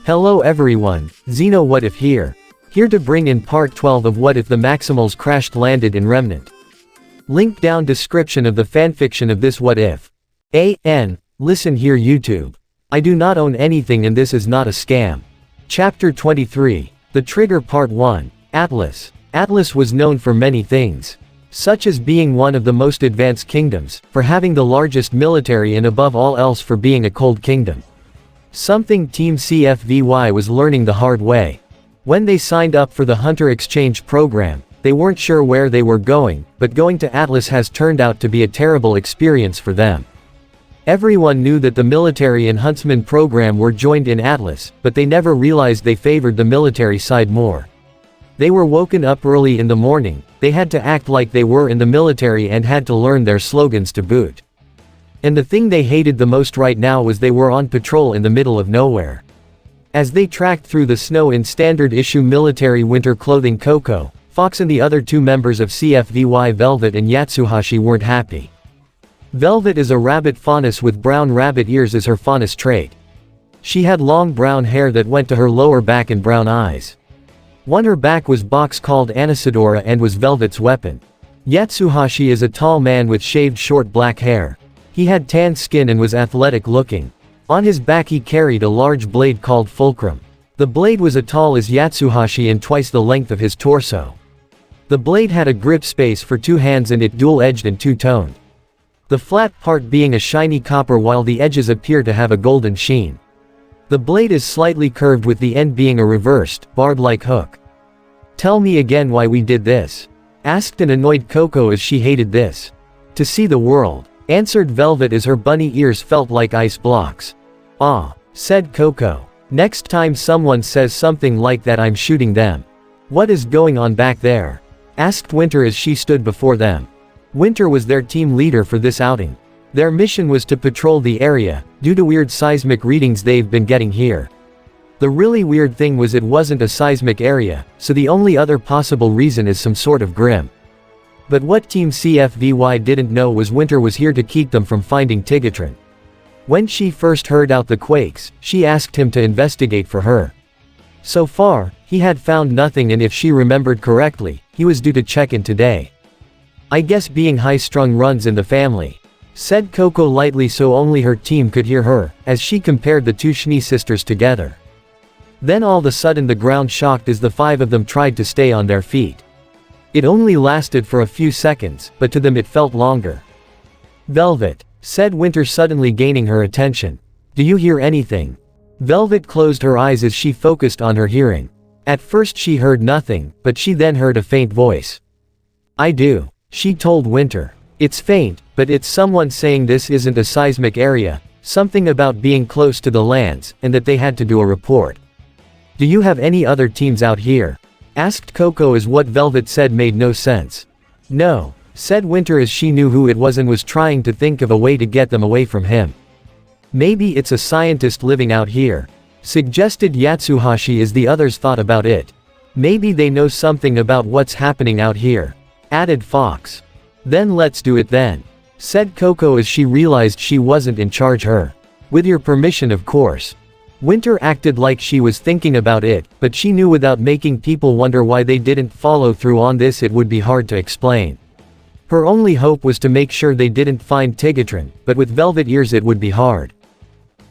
Hello everyone, Xeno What If here. Here to bring in part 12 of What If the Maximals crashed landed in Remnant. Link down description of the fanfiction of this What If. Listen here YouTube. I do not own anything and this is not a scam. Chapter 23, The Trigger Part 1, Atlas. Atlas was known for many things. Such as being one of the most advanced kingdoms, for having the largest military and above all else for being a cold kingdom. Something Team CFVY was learning the hard way. When they signed up for the Hunter Exchange program, they weren't sure where they were going, but going to Atlas has turned out to be a terrible experience for them. Everyone knew that the military and huntsman program were joined in Atlas, but they never realized they favored the military side more. They were woken up early in the morning, they had to act like they were in the military and had to learn their slogans to boot. And the thing they hated the most right now was they were on patrol in the middle of nowhere. As they tracked through the snow in standard issue military winter clothing, Coco, Fox and the other two members of CFVY Velvet and Yatsuhashi weren't happy. Velvet is a rabbit faunus with brown rabbit ears as her faunus trait. She had long brown hair that went to her lower back and brown eyes. Her back was box called Anisadora and was Velvet's weapon. Yatsuhashi is a tall man with shaved short black hair. He had tan skin and was athletic looking. On his back he carried a large blade called fulcrum. The blade was as tall as Yatsuhashi and twice the length of his torso. The blade had a grip space for two hands and it dual-edged and two-toned. The flat part being a shiny copper while the edges appear to have a golden sheen. The blade is slightly curved with the end being a reversed, barb-like hook. "Tell me again why we did this?" asked an annoyed Coco as she hated this. "To see the world," answered Velvet as her bunny ears felt like ice blocks. "Ah," said Coco. "Next time someone says something like that I'm shooting them." "What is going on back there?" asked Winter as she stood before them. Winter was their team leader for this outing. Their mission was to patrol the area, due to weird seismic readings they've been getting here. The really weird thing was it wasn't a seismic area, so the only other possible reason is some sort of grim. But what Team CFVY didn't know was Winter was here to keep them from finding Tigatron. When she first heard out the quakes, she asked him to investigate for her. So far, he had found nothing and if she remembered correctly, he was due to check in today. "I guess being high-strung runs in the family," said Coco lightly so only her team could hear her, as she compared the two Schnee sisters together. Then all of a sudden the ground shocked as the five of them tried to stay on their feet. It only lasted for a few seconds, but to them it felt longer. "Velvet," said Winter suddenly gaining her attention. "Do you hear anything?" Velvet closed her eyes as she focused on her hearing. At first she heard nothing, but she then heard a faint voice. "I do," she told Winter. "It's faint, but it's someone saying this isn't a seismic area, something about being close to the lands, and that they had to do a report." "Do you have any other teams out here?" asked Coco as what Velvet said made no sense. "No," said Winter as she knew who it was and was trying to think of a way to get them away from him. "Maybe it's a scientist living out here," suggested Yatsuhashi as the others thought about it. "Maybe they know something about what's happening out here," added Fox. "Then let's do it then," said Coco as she realized she wasn't in charge her. "With your permission of course." Winter acted like she was thinking about it, but she knew without making people wonder why they didn't follow through on this it would be hard to explain. Her only hope was to make sure they didn't find Tigatron, but with Velvet ears it would be hard.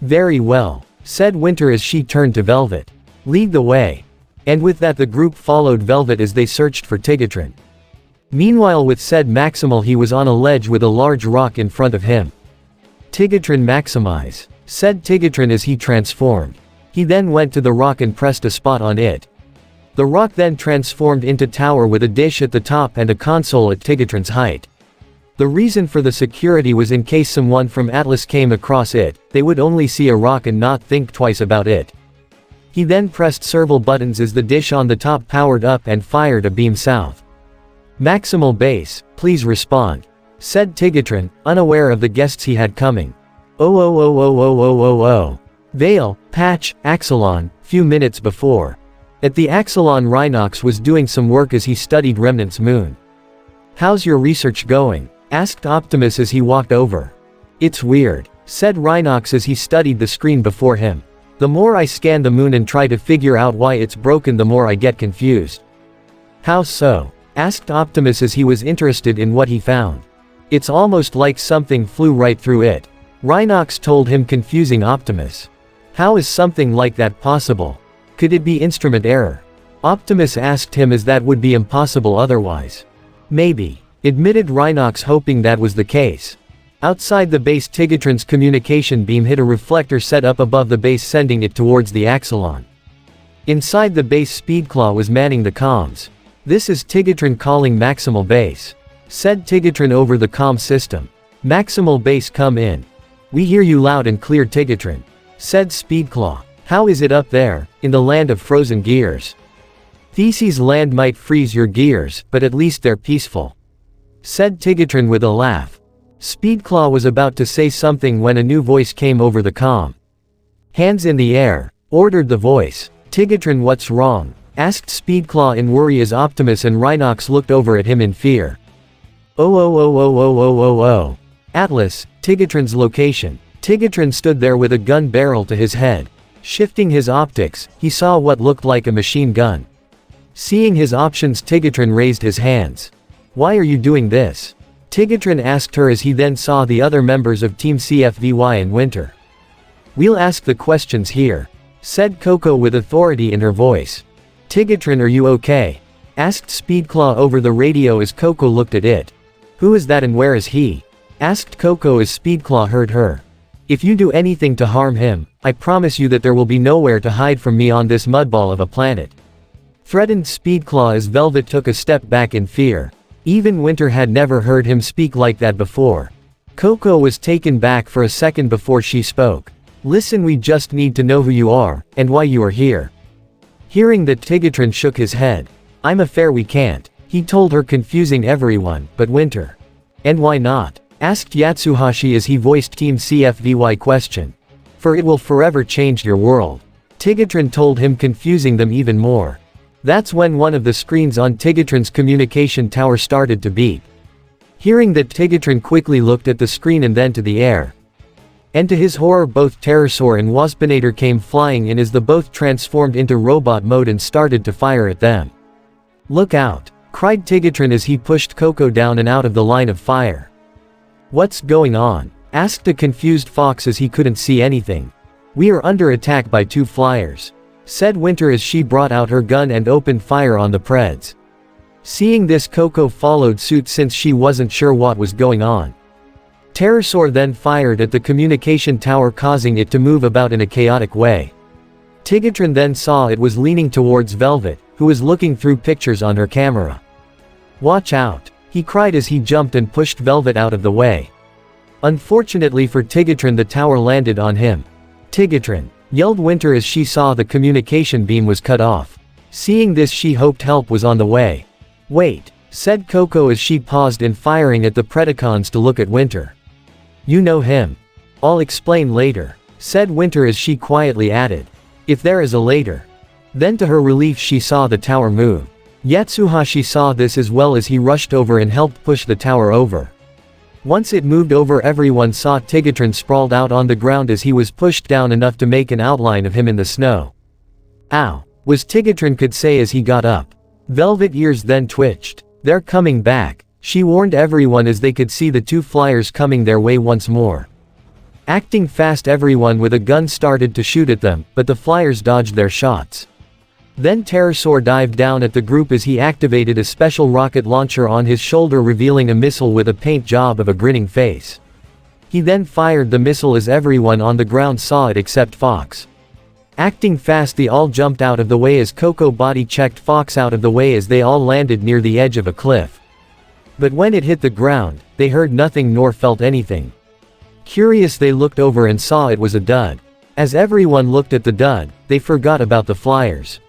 "Very well," said Winter as she turned to Velvet. "Lead the way." And with that the group followed Velvet as they searched for Tigatron. Meanwhile with said Maximal he was on a ledge with a large rock in front of him. "Tigatron maximize," said Tigatron as he transformed. He then went to the rock and pressed a spot on it. The rock then transformed into tower with a dish at the top and a console at Tigatron's height. The reason for the security was in case someone from Atlas came across it, they would only see a rock and not think twice about it. He then pressed several buttons as the dish on the top powered up and fired a beam south. "Maximal base, please respond," said Tigatron, unaware of the guests he had coming. Oh. Vale, Patch, Axelon, few minutes before. At the Axelon Rhinox was doing some work as he studied Remnant's moon. "How's your research going?" asked Optimus as he walked over. "It's weird," said Rhinox as he studied the screen before him. The more I scan the moon and try to figure out why it's broken, the more I get confused. How so? Asked Optimus as he was interested in what he found. It's almost like something flew right through it. Rhinox told him, confusing Optimus. How is something like that possible? Could it be instrument error? Optimus asked him, as that would be impossible otherwise. Maybe, admitted Rhinox, hoping that was the case. Outside the base, Tigatron's communication beam hit a reflector set up above the base, sending it towards the Axelon. Inside the base, Speedclaw was manning the comms. This is Tigatron calling Maximal base. Said Tigatron over the comm system. Maximal base, come in. We hear you loud and clear, Tigatron. Said Speedclaw. How is it up there, in the land of frozen gears? Theseus land might freeze your gears, but at least they're peaceful. Said Tigatron with a laugh. Speedclaw was about to say something when a new voice came over the comm. Hands in the air, ordered the voice. Tigatron, what's wrong? Asked Speedclaw in worry as Optimus and Rhinox looked over at him in fear. Oh. Atlas, Tigatron's location. Tigatron stood there with a gun barrel to his head. Shifting his optics, he saw what looked like a machine gun. Seeing his options, Tigatron raised his hands. Why are you doing this? Tigatron asked her as he then saw the other members of Team CFVY and Winter. We'll ask the questions here, said Coco with authority in her voice. Tigatron, are you okay? Asked Speedclaw over the radio as Coco looked at it. Who is that and where is he? Asked Coco as Speedclaw heard her. If you do anything to harm him, I promise you that there will be nowhere to hide from me on this mudball of a planet. Threatened Speedclaw as Velvet took a step back in fear. Even Winter had never heard him speak like that before. Coco was taken back for a second before she spoke. Listen, we just need to know who you are, and why you are here. Hearing that, Tigatron shook his head. I'm afraid we can't, he told her, confusing everyone, but Winter. And why not? Asked Yatsuhashi as he voiced Team CFVY question. For it will forever change your world. Tigatron told him, confusing them even more. That's when one of the screens on Tigatron's communication tower started to beep. Hearing that, Tigatron quickly looked at the screen and then to the air. And to his horror, both Pterosaur and Waspinator came flying in as the both transformed into robot mode and started to fire at them. Look out! Cried Tigatron as he pushed Coco down and out of the line of fire. What's going on? Asked a confused Fox as he couldn't see anything. We are under attack by two flyers, said Winter as she brought out her gun and opened fire on the Preds. Seeing this, Coco followed suit since she wasn't sure what was going on. Pterosaur then fired at the communication tower, causing it to move about in a chaotic way. Tigatron then saw it was leaning towards Velvet, who was looking through pictures on her camera. Watch out! He cried as he jumped and pushed Velvet out of the way. Unfortunately for Tigatron, the tower landed on him. Tigatron! Yelled Winter as she saw the communication beam was cut off. Seeing this, she hoped help was on the way. Wait, said Coco as she paused in firing at the Predacons to look at Winter. You know him. I'll explain later, said Winter as she quietly added. If there is a later. Then to her relief, she saw the tower move. Yatsuhashi saw this as well as he rushed over and helped push the tower over. Once it moved over, everyone saw Tigatron sprawled out on the ground as he was pushed down enough to make an outline of him in the snow. Ow! Was Tigatron could say as he got up. Velvet ears then twitched. They're coming back, she warned everyone as they could see the two flyers coming their way once more. Acting fast, everyone with a gun started to shoot at them, but the flyers dodged their shots. Then Pterosaur dived down at the group as he activated a special rocket launcher on his shoulder, revealing a missile with a paint job of a grinning face. He then fired the missile as everyone on the ground saw it except Fox. Acting fast, they all jumped out of the way as Coco body checked Fox out of the way as they all landed near the edge of a cliff. But when it hit the ground, they heard nothing nor felt anything. Curious, they looked over and saw it was a dud. As everyone looked at the dud, they forgot about the flyers.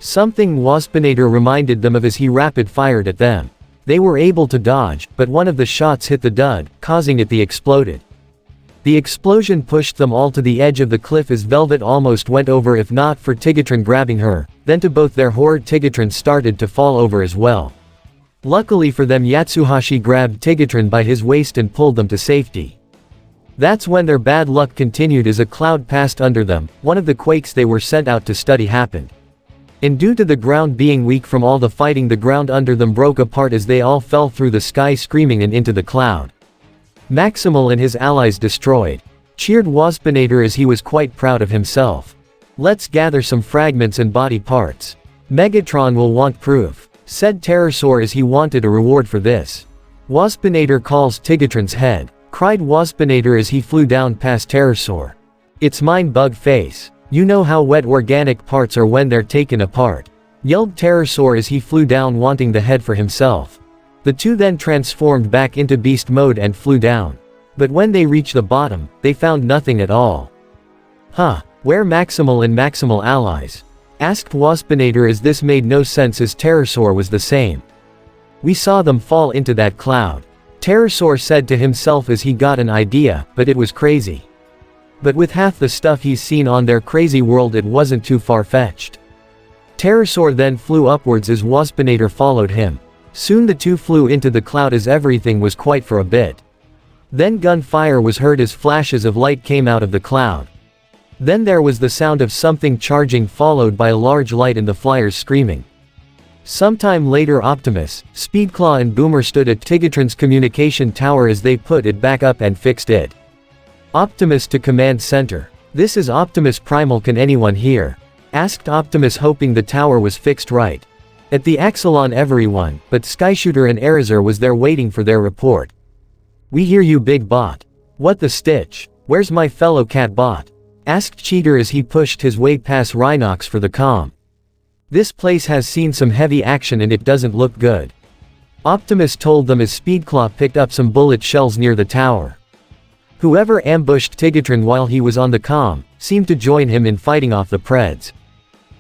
Something Waspinator reminded them of as he rapid-fired at them. They were able to dodge, but one of the shots hit the dud, causing it to explode. The explosion pushed them all to the edge of the cliff as Velvet almost went over if not for Tigatron grabbing her. Then to both their horror, Tigatron started to fall over as well. Luckily for them, Yatsuhashi grabbed Tigatron by his waist and pulled them to safety. That's when their bad luck continued as a cloud passed under them. One of the quakes they were sent out to study happened. And due to the ground being weak from all the fighting, the ground under them broke apart as they all fell through the sky screaming and into the cloud. Maximal and his allies destroyed. Cheered Waspinator as he was quite proud of himself. Let's gather some fragments and body parts. Megatron will want proof, said Pterosaur as he wanted a reward for this. Waspinator calls Tigatron's head, cried Waspinator as he flew down past Pterosaur. It's mine, bug face. You know how wet organic parts are when they're taken apart, yelled Pterosaur as he flew down wanting the head for himself. The two then transformed back into beast mode and flew down. But when they reached the bottom, they found nothing at all. Huh, where Maximal and Maximal allies? Asked Waspinator as this made no sense as Pterosaur was the same. We saw them fall into that cloud, Pterosaur said to himself as he got an idea, but it was crazy. But with half the stuff he's seen on their crazy world, it wasn't too far-fetched. Pterosaur then flew upwards as Waspinator followed him. Soon the two flew into the cloud as everything was quiet for a bit. Then gunfire was heard as flashes of light came out of the cloud. Then there was the sound of something charging followed by a large light and the flyers screaming. Sometime later Optimus, Speedclaw and Boomer stood at Tigatron's communication tower as they put it back up and fixed it. Optimus to Command Center. This is Optimus Primal, can anyone hear? Asked Optimus hoping the tower was fixed right. At the Axelon everyone, but Skyshooter and Eraser was there waiting for their report. We hear you, big bot. What the stitch? Where's my fellow cat bot? Asked Cheater as he pushed his way past Rhinox for the comm. This place has seen some heavy action and it doesn't look good. Optimus told them as Speedclaw picked up some bullet shells near the tower. Whoever ambushed Tigatron while he was on the comm, seemed to join him in fighting off the Preds.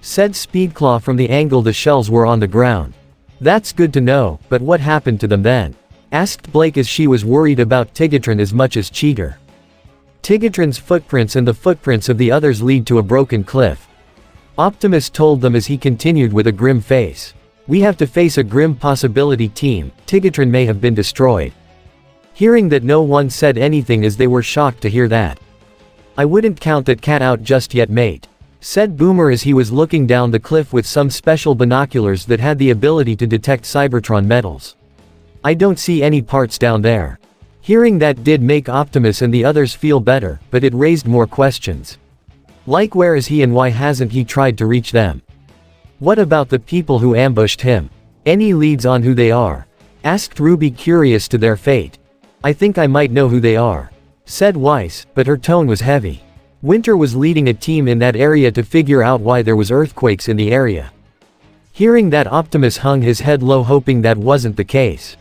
Said Speedclaw from the angle the shells were on the ground. That's good to know, but what happened to them then? Asked Blake as she was worried about Tigatron as much as Cheater. Tigatron's footprints and the footprints of the others lead to a broken cliff. Optimus told them as he continued with a grim face. We have to face a grim possibility, team. Tigatron may have been destroyed. Hearing that, no one said anything as they were shocked to hear that. I wouldn't count that cat out just yet, mate, said Boomer as he was looking down the cliff with some special binoculars that had the ability to detect Cybertron metals. I don't see any parts down there. Hearing that did make Optimus and the others feel better, but it raised more questions. Like, where is he and why hasn't he tried to reach them? What about the people who ambushed him? Any leads on who they are? Asked Ruby, curious to their fate. I think I might know who they are, said Weiss, but her tone was heavy. Winter was leading a team in that area to figure out why there was earthquakes in the area. Hearing that, Optimus hung his head low, hoping that wasn't the case.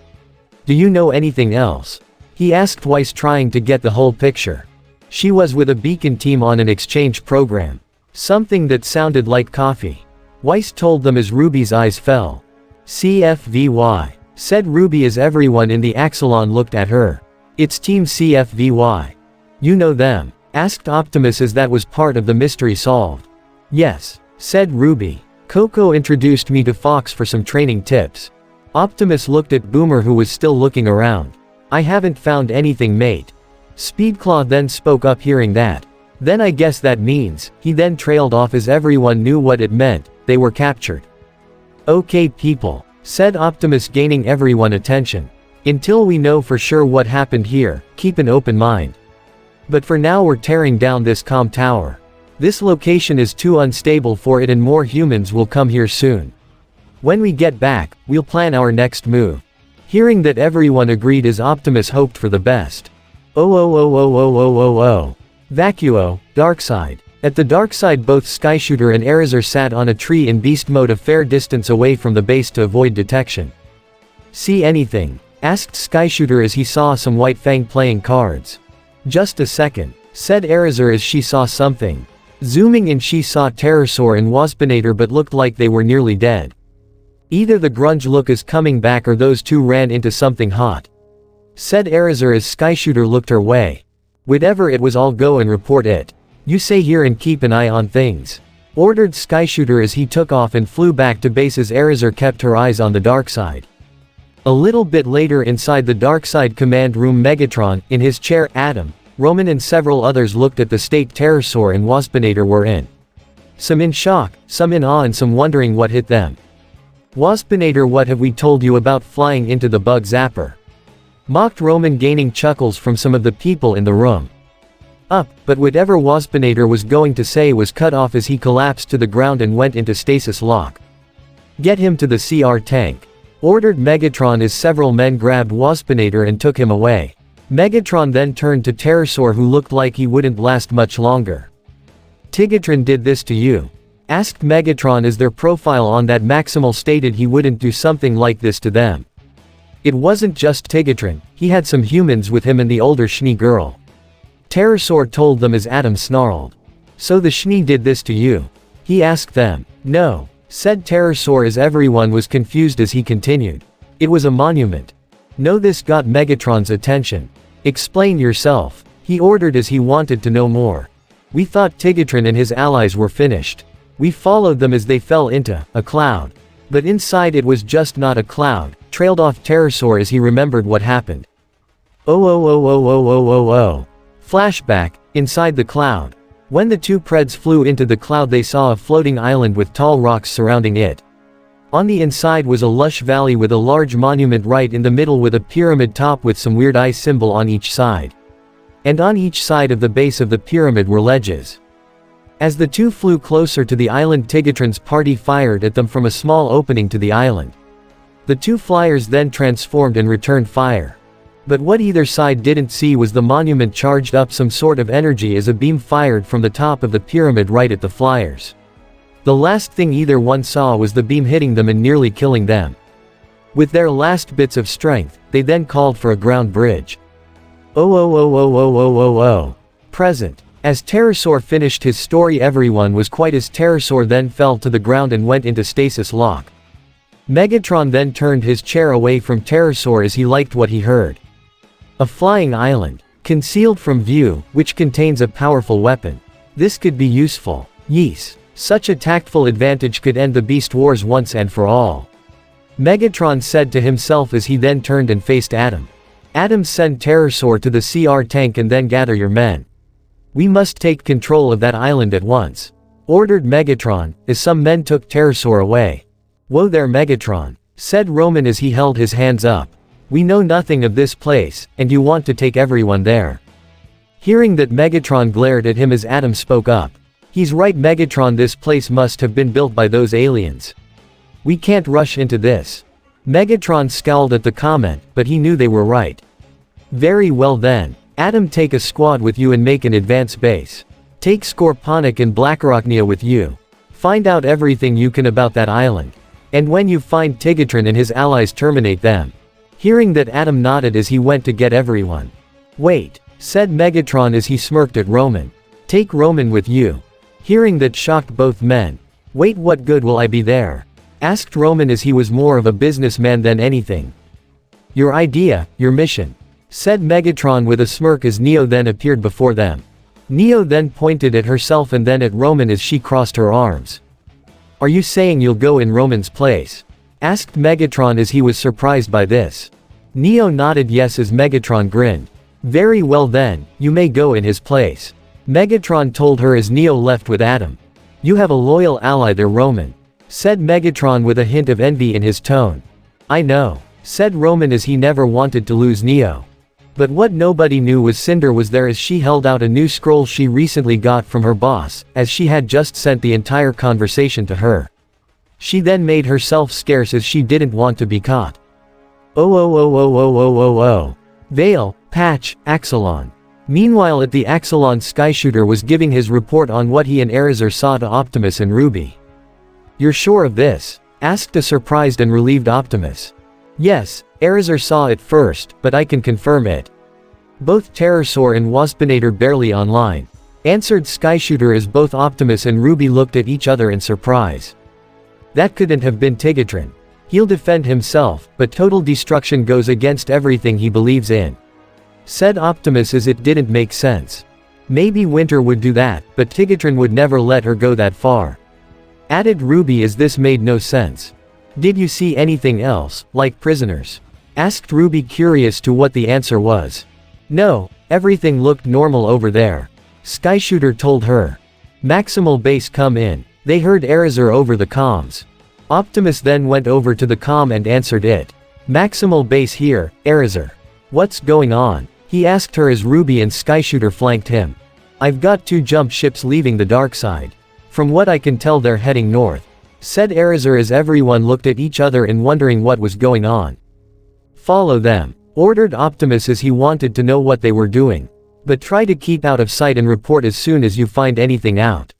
Do you know anything else? He asked Weiss, trying to get the whole picture. She was with a Beacon team on an exchange program. Something that sounded like coffee. Weiss told them as Ruby's eyes fell. CFVY, said Ruby as everyone in the Axelon looked at her. It's Team CFVY. You know them? Asked Optimus as that was part of the mystery solved. Yes, said Ruby. Coco introduced me to Fox for some training tips. Optimus looked at Boomer, who was still looking around. I haven't found anything, mate. Speedclaw then spoke up, hearing that. Then I guess that means, he then trailed off as everyone knew what it meant, they were captured. Okay people, said Optimus, gaining everyone attention. Until we know for sure what happened here, keep an open mind. But for now we're tearing down this comm tower. This location is too unstable for it and more humans will come here soon. When we get back, we'll plan our next move. Hearing that, everyone agreed as Optimus hoped for the best. Vacuo, Darkside. At the Darkside, both Skyshooter and Eraser sat on a tree in beast mode, a fair distance away from the base to avoid detection. See anything? Asked Skyshooter as he saw some White Fang playing cards. Just a second, said Eraser as she saw something. Zooming in, she saw Pterosaur and Waspinator, but looked like they were nearly dead. Either the grunge look is coming back or those two ran into something hot, said Eraser as Skyshooter looked her way. Whatever it was, I'll go and report it. You stay here and keep an eye on things, ordered Skyshooter as he took off and flew back to base as Eraser kept her eyes on the Darkside. A little bit later, inside the Darkside command room, Megatron, in his chair, Adam, Roman and several others looked at the state Pterosaur and Waspinator were in. Some in shock, some in awe and some wondering what hit them. Waspinator, what have we told you about flying into the bug zapper? Mocked Roman, gaining chuckles from some of the people in the room. But whatever Waspinator was going to say was cut off as he collapsed to the ground and went into stasis lock. Get him to the CR tank, ordered Megatron as several men grabbed Waspinator and took him away. Megatron then turned to Pterosaur, who looked like he wouldn't last much longer. Tigatron did this to you? Asked Megatron as their profile on that Maximal stated he wouldn't do something like this to them. It wasn't just Tigatron, he had some humans with him and the older Schnee girl. Pterosaur told them as Adam snarled. So the Schnee did this to you? He asked them. No, said Pterosaur as everyone was confused as he continued. It was a monument. No, this got Megatron's attention. Explain yourself, he ordered as he wanted to know more. We thought Tigatron and his allies were finished. We followed them as they fell into a cloud. But inside it was just not a cloud, trailed off Pterosaur as he remembered what happened. Oh. Flashback, inside the cloud. When the two Preds flew into the cloud, they saw a floating island with tall rocks surrounding it. On the inside was a lush valley with a large monument right in the middle with a pyramid top with some weird eye symbol on each side. And on each side of the base of the pyramid were ledges. As the two flew closer to the island, Tigatron's party fired at them from a small opening to the island. The two flyers then transformed and returned fire. But what either side didn't see was the monument charged up some sort of energy as a beam fired from the top of the pyramid right at the flyers. The last thing either one saw was the beam hitting them and nearly killing them. With their last bits of strength, they then called for a ground bridge. Present. As Pterosaur finished his story, everyone was quiet as Pterosaur then fell to the ground and went into stasis lock. Megatron then turned his chair away from Pterosaur as he liked what he heard. A flying island, concealed from view, which contains a powerful weapon. This could be useful. Yes. Such a tactful advantage could end the Beast Wars once and for all. Megatron said to himself as he then turned and faced Adam. Adam, send Pterosaur to the CR tank and then gather your men. We must take control of that island at once, ordered Megatron, as some men took Pterosaur away. Whoa there, Megatron, said Roman as he held his hands up. We know nothing of this place, and you want to take everyone there. Hearing that, Megatron glared at him as Adam spoke up. He's right, Megatron, this place must have been built by those aliens. We can't rush into this. Megatron scowled at the comment, but he knew they were right. Very well then. Adam, take a squad with you and make an advance base. Take Scorponic and Blackarachnia with you. Find out everything you can about that island. And when you find Tigatron and his allies, terminate them. Hearing that, Adam nodded as he went to get everyone. Wait, said Megatron as he smirked at Roman. Take Roman with you. Hearing that shocked both men. Wait, what good will I be there? Asked Roman as he was more of a businessman than anything. Your idea, your mission, said Megatron with a smirk as Neo then appeared before them. Neo then pointed at herself and then at Roman as she crossed her arms. Are you saying you'll go in Roman's place? Asked Megatron as he was surprised by this. Neo nodded yes as Megatron grinned. Very well then, you may go in his place. Megatron told her as Neo left with Adam. You have a loyal ally there, Roman, said Megatron with a hint of envy in his tone. I know, said Roman as he never wanted to lose Neo. But what nobody knew was Cinder was there as she held out a new scroll she recently got from her boss, as she had just sent the entire conversation to her. She then made herself scarce as she didn't want to be caught. Vale, Patch, Axelon. Meanwhile at the Axelon, Skyshooter was giving his report on what he and Erizar saw to Optimus and Ruby. You're sure of this? Asked a surprised and relieved Optimus. Yes, Erizar saw it first, but I can confirm it. Both Pterosaur and Waspinator barely online, answered Skyshooter as both Optimus and Ruby looked at each other in surprise. That couldn't have been Tigatron. He'll defend himself, but total destruction goes against everything he believes in, said Optimus as it didn't make sense. Maybe Winter would do that, but Tigatron would never let her go that far, added Ruby as this made no sense. Did you see anything else, like prisoners? Asked Ruby, curious to what the answer was. No, Everything looked normal over there. Skyshooter told her. Maximal base come in. They heard Erazur over the comms. Optimus then went over to the comm and answered it. Maximal base here, Erazur. What's going on? He asked her as Ruby and Skyshooter flanked him. I've got 2 jump ships leaving the dark side. From what I can tell they're heading north, said Erazur as everyone looked at each other in wondering what was going on. Follow them, ordered Optimus as he wanted to know what they were doing. But try to keep out of sight and report as soon as you find anything out.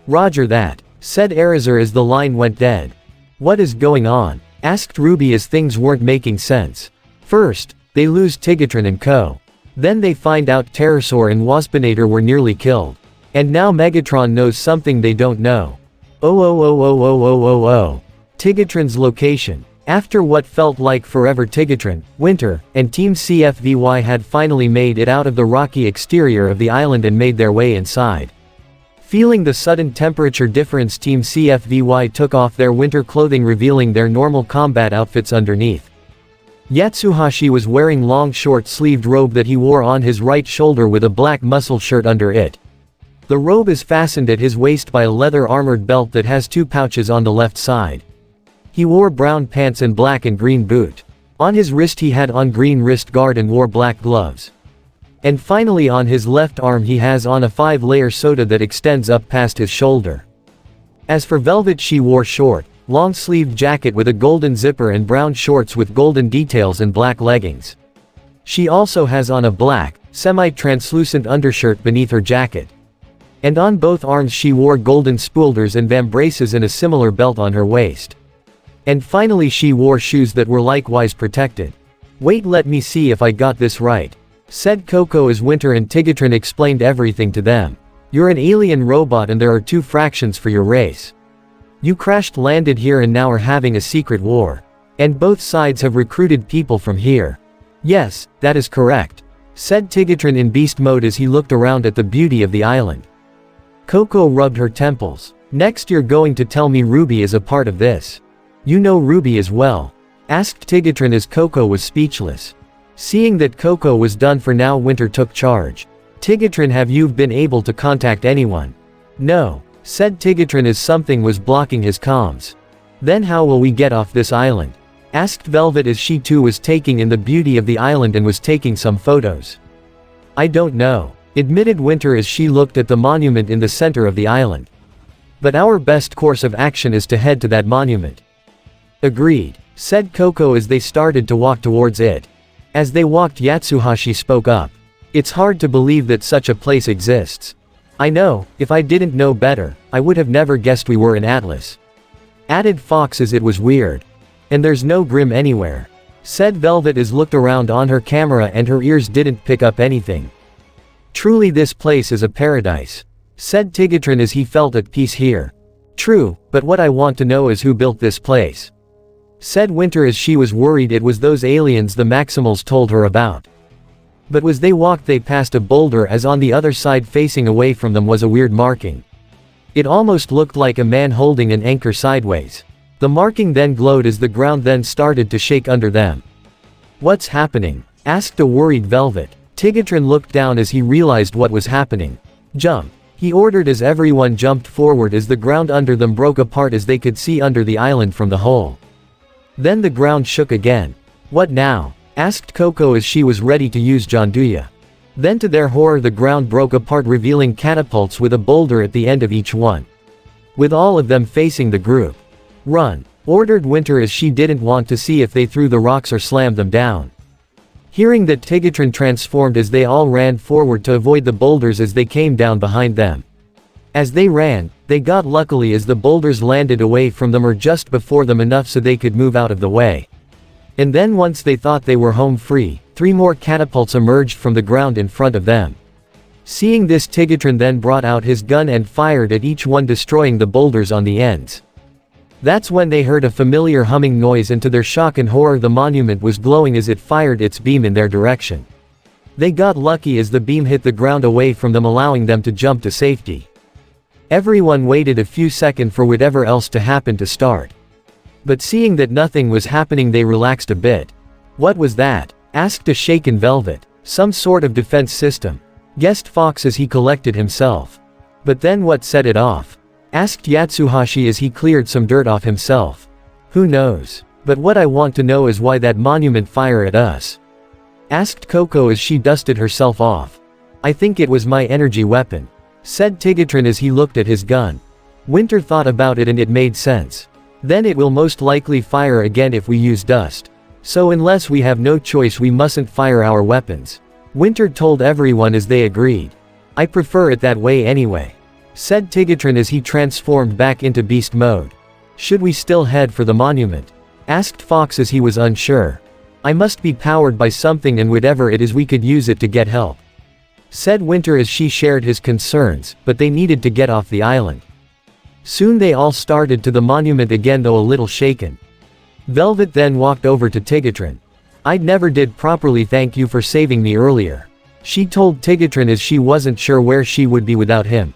Roger that, said Erazur as the line went dead. What is going on? Asked Ruby as things weren't making sense. First, they lose Tigatron and co. Then they find out Terrorsaur and Waspinator were nearly killed. And now Megatron knows something they don't know. Tigatron's location. After what felt like forever, Tigatron, Winter, and Team CFVY had finally made it out of the rocky exterior of the island and made their way inside. Feeling the sudden temperature difference, Team CFVY took off their winter clothing, revealing their normal combat outfits underneath. Yatsuhashi was wearing long short-sleeved robe that he wore on his right shoulder with a black muscle shirt under it. The robe is fastened at his waist by a leather armored belt that has 2 pouches on the left side. He wore brown pants and black and green boot. On his wrist he had on green wrist guard and wore black gloves. And finally on his left arm he has on a 5-layer soda that extends up past his shoulder. As for Velvet, she wore short, long-sleeved jacket with a golden zipper and brown shorts with golden details and black leggings. She also has on a black, semi-translucent undershirt beneath her jacket. And on both arms she wore golden spoulders and vambraces and a similar belt on her waist. And finally she wore shoes that were likewise protected. Wait, let me see if I got this right, said Coco as Winter and Tigatron explained everything to them. You're an alien robot and there are 2 fractions for your race. You landed here and now are having a secret war. And both sides have recruited people from here. Yes, that is correct, said Tigatron in beast mode as he looked around at the beauty of the island. Coco rubbed her temples. Next, you're going to tell me Ruby is a part of this. You know Ruby as well? Asked Tigatron as Coco was speechless. Seeing that Coco was done for now, Winter took charge. Tigatron, have you been able to contact anyone? No, said Tigatron as something was blocking his comms. Then how will we get off this island? Asked Velvet as she too was taking in the beauty of the island and was taking some photos. I don't know, admitted Winter as she looked at the monument in the center of the island. But our best course of action is to head to that monument. Agreed, said Coco as they started to walk towards it. As they walked, Yatsuhashi spoke up. It's hard to believe that such a place exists. I know, if I didn't know better, I would have never guessed we were in Atlas. Added Fox as it was weird. And there's no Grim anywhere, said Velvet as looked around on her camera and her ears didn't pick up anything. Truly this place is a paradise, said Tigatron as he felt at peace here. True, but what I want to know is who built this place, said Winter as she was worried it was those aliens the Maximals told her about. But as they walked they passed a boulder as on the other side facing away from them was a weird marking. It almost looked like a man holding an anchor sideways. The marking then glowed as the ground then started to shake under them. What's happening? Asked a worried Velvet. Tigatron looked down as he realized what was happening. Jump, he ordered as everyone jumped forward as the ground under them broke apart as they could see under the island from the hole. Then the ground shook again. What now? Asked Coco as she was ready to use Janduya. Then to their horror the ground broke apart revealing catapults with a boulder at the end of each one. With all of them facing the group. Run, ordered Winter as she didn't want to see if they threw the rocks or slammed them down. Hearing that, Tigatron transformed as they all ran forward to avoid the boulders as they came down behind them. As they ran, they got luckily as the boulders landed away from them or just before them enough so they could move out of the way. And then once they thought they were home free, 3 more catapults emerged from the ground in front of them. Seeing this, Tigatron then brought out his gun and fired at each one, destroying the boulders on the ends. That's when they heard a familiar humming noise and to their shock and horror the monument was glowing as it fired its beam in their direction. They got lucky as the beam hit the ground away from them, allowing them to jump to safety. Everyone waited a few seconds for whatever else to happen to start. But seeing that nothing was happening they relaxed a bit. What was that? Asked a shaken Velvet. Some sort of defense system, guessed Fox as he collected himself. But then what set it off? Asked Yatsuhashi as he cleared some dirt off himself. Who knows? But what I want to know is why that monument fire at us? Asked Coco as she dusted herself off. I think it was my energy weapon, said Tigatron as he looked at his gun. Winter thought about it and it made sense. Then it will most likely fire again if we use dust. So unless we have no choice we mustn't fire our weapons. Winter told everyone as they agreed. I prefer it that way anyway, said Tigatron as he transformed back into beast mode. Should we still head for the monument? Asked Fox as he was unsure. I must be powered by something and whatever it is we could use it to get help, said Winter as she shared his concerns, but they needed to get off the island. Soon they all started to the monument again, though a little shaken. Velvet then walked over to Tigatron. I never did properly thank you for saving me earlier, she told Tigatron as she wasn't sure where she would be without him.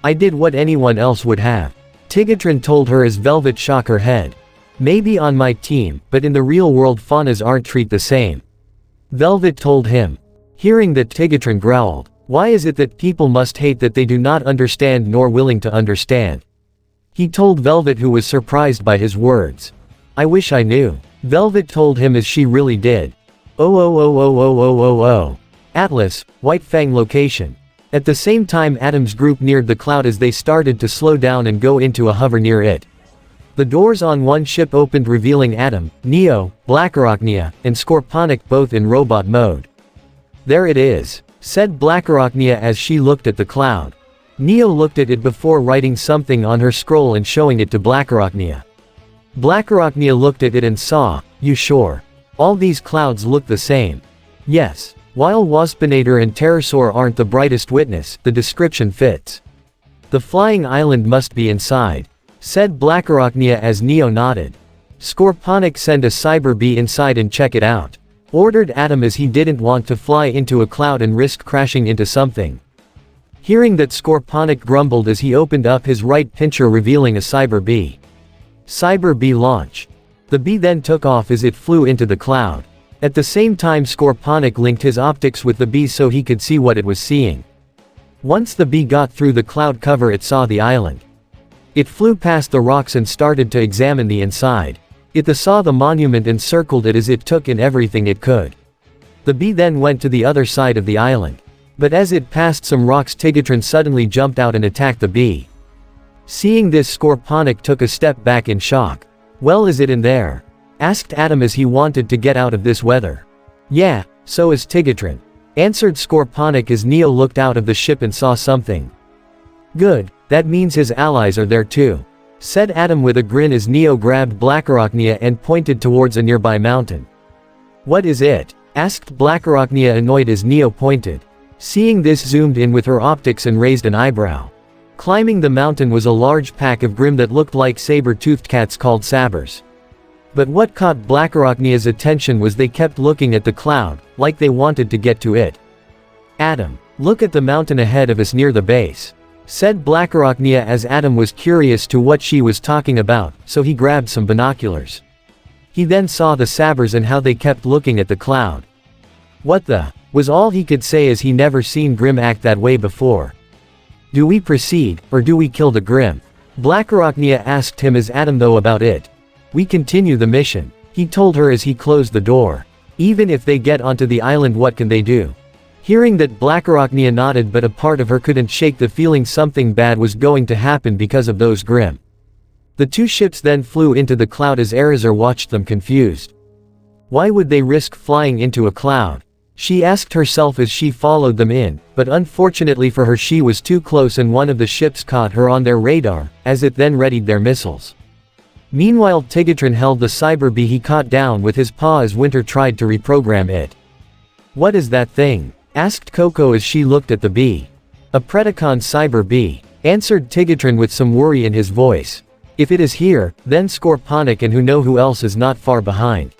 I did what anyone else would have, Tigatron told her as Velvet shook her head. Maybe on my team, but in the real world faunas aren't treated the same, Velvet told him. Hearing that, Tigatron growled. Why is it that people must hate that they do not understand nor willing to understand? He told Velvet, who was surprised by his words. I wish I knew, Velvet told him as she really did. Oh. Atlas, White Fang location. At the same time Adam's group neared the cloud as they started to slow down and go into a hover near it. The doors on one ship opened revealing Adam, Neo, Blackarachnia, and Scorponic both in robot mode. There it is, said Blackarachnia as she looked at the cloud. Neo looked at it before writing something on her scroll and showing it to Blackarachnia. Blackarachnia looked at it and saw, you sure? All these clouds look the same. Yes. While Waspinator and Pterosaur aren't the brightest witness, the description fits. The flying island must be inside, said Blackarachnia as Neo nodded. Scorponic, send a cyber bee inside and check it out, ordered Adam as he didn't want to fly into a cloud and risk crashing into something. Hearing that, Scorponic grumbled as he opened up his right pincher revealing a cyber bee. Cyber bee launch. The bee then took off as it flew into the cloud. At the same time Scorponic linked his optics with the bee so he could see what it was seeing. Once the bee got through the cloud cover it saw the island. It flew past the rocks and started to examine the inside. It saw the monument and circled it as it took in everything it could. The bee then went to the other side of the island. But as it passed some rocks Tigatron suddenly jumped out and attacked the bee. Seeing this Scorponic took a step back in shock. Well, is it in there? Asked Adam as he wanted to get out of this weather. Yeah, so is Tigatron, answered Scorponic as Neo looked out of the ship and saw something. Good, that means his allies are there too, said Adam with a grin as Neo grabbed Blackarachnia and pointed towards a nearby mountain. What is it? Asked Blackarachnia annoyed as Neo pointed. Seeing this zoomed in with her optics and raised an eyebrow. Climbing the mountain was a large pack of Grim that looked like saber-toothed cats called Sabers. But what caught Blackarachnia's attention was they kept looking at the cloud, like they wanted to get to it. Adam, look at the mountain ahead of us near the base, said Blackarachnia as Adam was curious to what she was talking about, so he grabbed some binoculars. He then saw the Sabers and how they kept looking at the cloud. What the? Was all he could say as he never seen Grim act that way before. Do we proceed, or do we kill the Grim? Blackarachnia asked him as Adam though about it. We continue the mission, he told her as he closed the door. Even if they get onto the island what can they do? Hearing that Blackarachnia nodded but a part of her couldn't shake the feeling something bad was going to happen because of those Grim. The two ships then flew into the cloud as Erazar watched them confused. Why would they risk flying into a cloud? She asked herself as she followed them in, but unfortunately for her she was too close and one of the ships caught her on their radar, as it then readied their missiles. Meanwhile Tigatron held the cyber bee he caught down with his paw as Winter tried to reprogram it. What is that thing? Asked Coco as she looked at the bee. A Predacon cyber bee, answered Tigatron with some worry in his voice. If it is here, then Scorponic and who else is not far behind.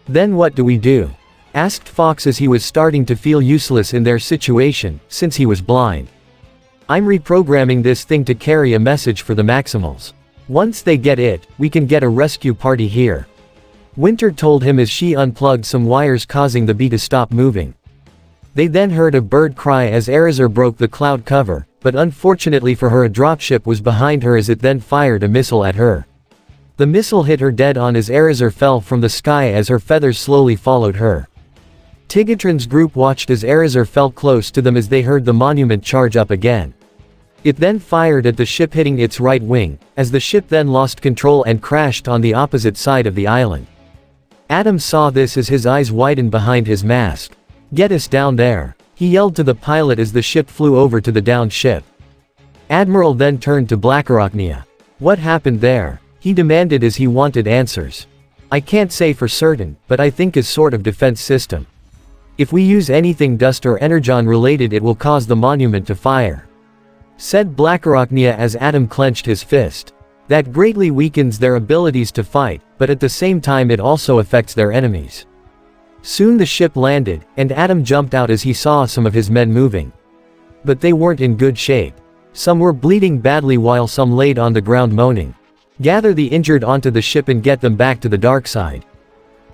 Then what do we do? Asked Fox as he was starting to feel useless in their situation, since he was blind. I'm reprogramming this thing to carry a message for the Maximals. Once they get it, we can get a rescue party here. Winter told him as she unplugged some wires causing the bee to stop moving. They then heard a bird cry as Erezer broke the cloud cover, but unfortunately for her a dropship was behind her as it then fired a missile at her. The missile hit her dead on as Erezer fell from the sky as her feathers slowly followed her. Tigatron's group watched as Erezer fell close to them as they heard the monument charge up again. It then fired at the ship hitting its right wing, as the ship then lost control and crashed on the opposite side of the island. Adam saw this as his eyes widened behind his mask. "Get us down there," he yelled to the pilot as the ship flew over to the downed ship. Admiral then turned to Blackarachnia. "What happened there?" he demanded as he wanted answers. "I can't say for certain, but I think is sort of defense system. If we use anything dust or energon related it will cause the monument to fire," said Blackarachnia as Adam clenched his fist. "That greatly weakens their abilities to fight, but at the same time it also affects their enemies." Soon the ship landed, and Adam jumped out as he saw some of his men moving. But they weren't in good shape. Some were bleeding badly while some laid on the ground moaning. "Gather the injured onto the ship and get them back to the dark side,"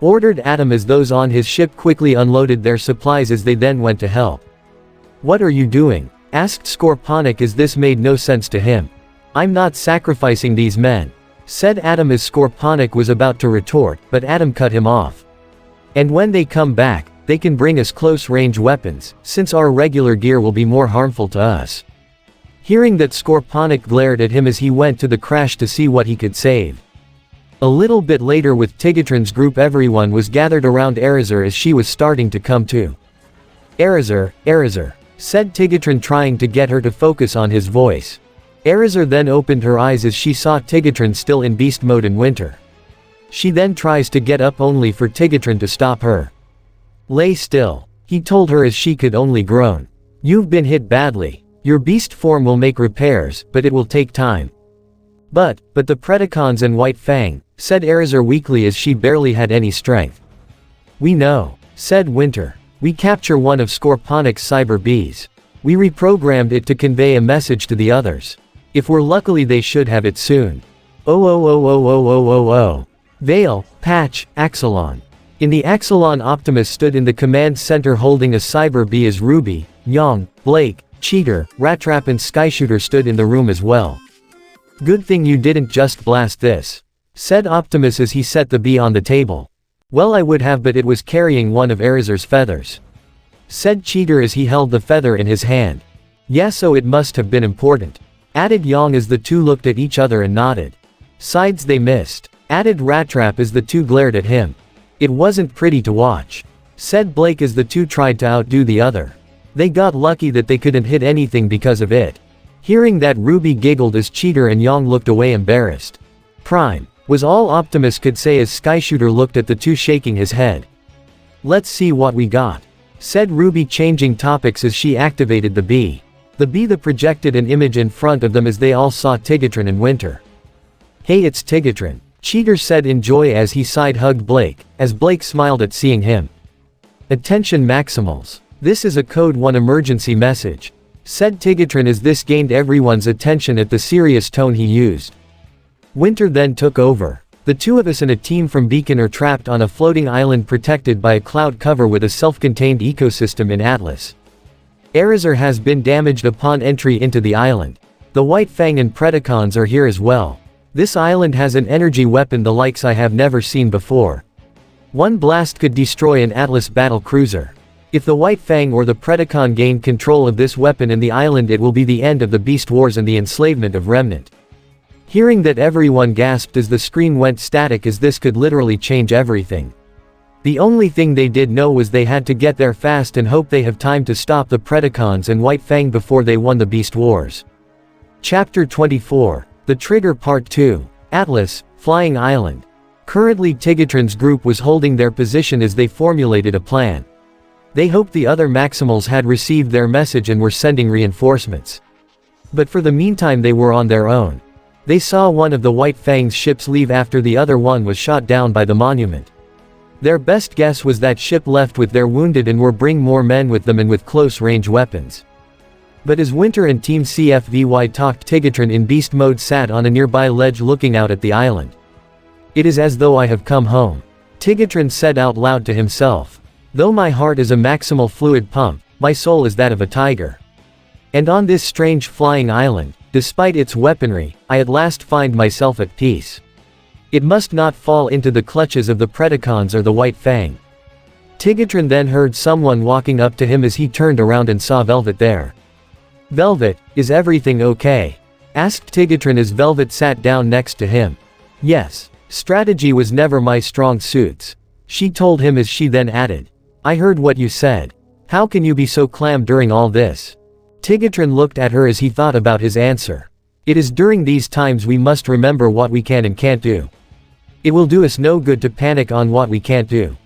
ordered Adam as those on his ship quickly unloaded their supplies as they then went to help. "What are you doing?" asked Scorponic as this made no sense to him. "I'm not sacrificing these men," said Adam as Scorponic was about to retort, but Adam cut him off. "And when they come back, they can bring us close-range weapons, since our regular gear will be more harmful to us." Hearing that, Scorponic glared at him as he went to the crash to see what he could save. A little bit later with Tigatron's group everyone was gathered around Erezer as she was starting to come to. "Erezer, Erezer," said Tigatron trying to get her to focus on his voice. Erezer then opened her eyes as she saw Tigatron still in beast mode in winter. She then tries to get up only for Tigatron to stop her. "Lay still," he told her as she could only groan. "You've been hit badly. Your beast form will make repairs, but it will take time." But the Predacons and White Fang," said Erezer weakly as she barely had any strength. "We know," said Winter. "We capture one of Scorponic's cyber bees. We reprogrammed it to convey a message to the others. If we're lucky they should have it soon. Oh. Vale, Patch, Axelon." In the Axelon Optimus stood in the command center holding a cyber bee as Ruby, Yong, Blake, Cheater, Rattrap and Skyshooter stood in the room as well. "Good thing you didn't just blast this," said Optimus as he set the bee on the table. "Well I would have but it was carrying one of Erezer's feathers," said Cheater as he held the feather in his hand. "Yeah so it must have been important," added Yong as the two looked at each other and nodded. "Sides they missed," added Rattrap as the two glared at him. "It wasn't pretty to watch," said Blake as the two tried to outdo the other. "They got lucky that they couldn't hit anything because of it." Hearing that, Ruby giggled as Cheater and Yong looked away embarrassed. "Prime," was all Optimus could say as Skyshooter looked at the two shaking his head. "Let's see what we got," said Ruby changing topics as she activated the bee. The bee projected an image in front of them as they all saw Tigatron and Winter. "Hey it's Tigatron," Cheater said in joy as he side-hugged Blake, as Blake smiled at seeing him. "Attention Maximals. This is a Code 1 emergency message," said Tigatron as this gained everyone's attention at the serious tone he used. Winter then took over. "The two of us and a team from Beacon are trapped on a floating island protected by a cloud cover with a self-contained ecosystem in Atlas. Erezer has been damaged upon entry into the island. The White Fang and Predacons are here as well. This island has an energy weapon the likes I have never seen before. One blast could destroy an Atlas battle cruiser. If the White Fang or the Predacon gain control of this weapon and the island it will be the end of the Beast Wars and the enslavement of Remnant." Hearing that, everyone gasped as the screen went static as this could literally change everything. The only thing they did know was they had to get there fast and hope they have time to stop the Predacons and White Fang before they won the Beast Wars. Chapter 24. The Trigger Part 2. Atlas, Flying Island. Currently Tigatron's group was holding their position as they formulated a plan. They hoped the other Maximals had received their message and were sending reinforcements. But for the meantime they were on their own. They saw one of the White Fang's ships leave after the other one was shot down by the monument. Their best guess was that ship left with their wounded and were bring more men with them and with close-range weapons. But as Winter and Team CFVY talked, Tigatron in beast mode sat on a nearby ledge looking out at the island. "It is as though I have come home," Tigatron said out loud to himself. "Though my heart is a maximal fluid pump, My soul is that of a tiger. And on this strange flying island, despite its weaponry, I at last find myself at peace. It must not fall into the clutches of the Predacons or the White Fang. Tigatron then heard someone walking up to him as he turned around and saw Velvet there. "Velvet, is everything okay?" asked Tigatron as Velvet sat down next to him. "Yes. Strategy was never my strong suits," she told him as she then added. "I heard what you said. How can you be so calm during all this?" Tigatron looked at her as he thought about his answer. It is during these times we must remember what we can and can't do. It will do us no good to panic on what we can't do.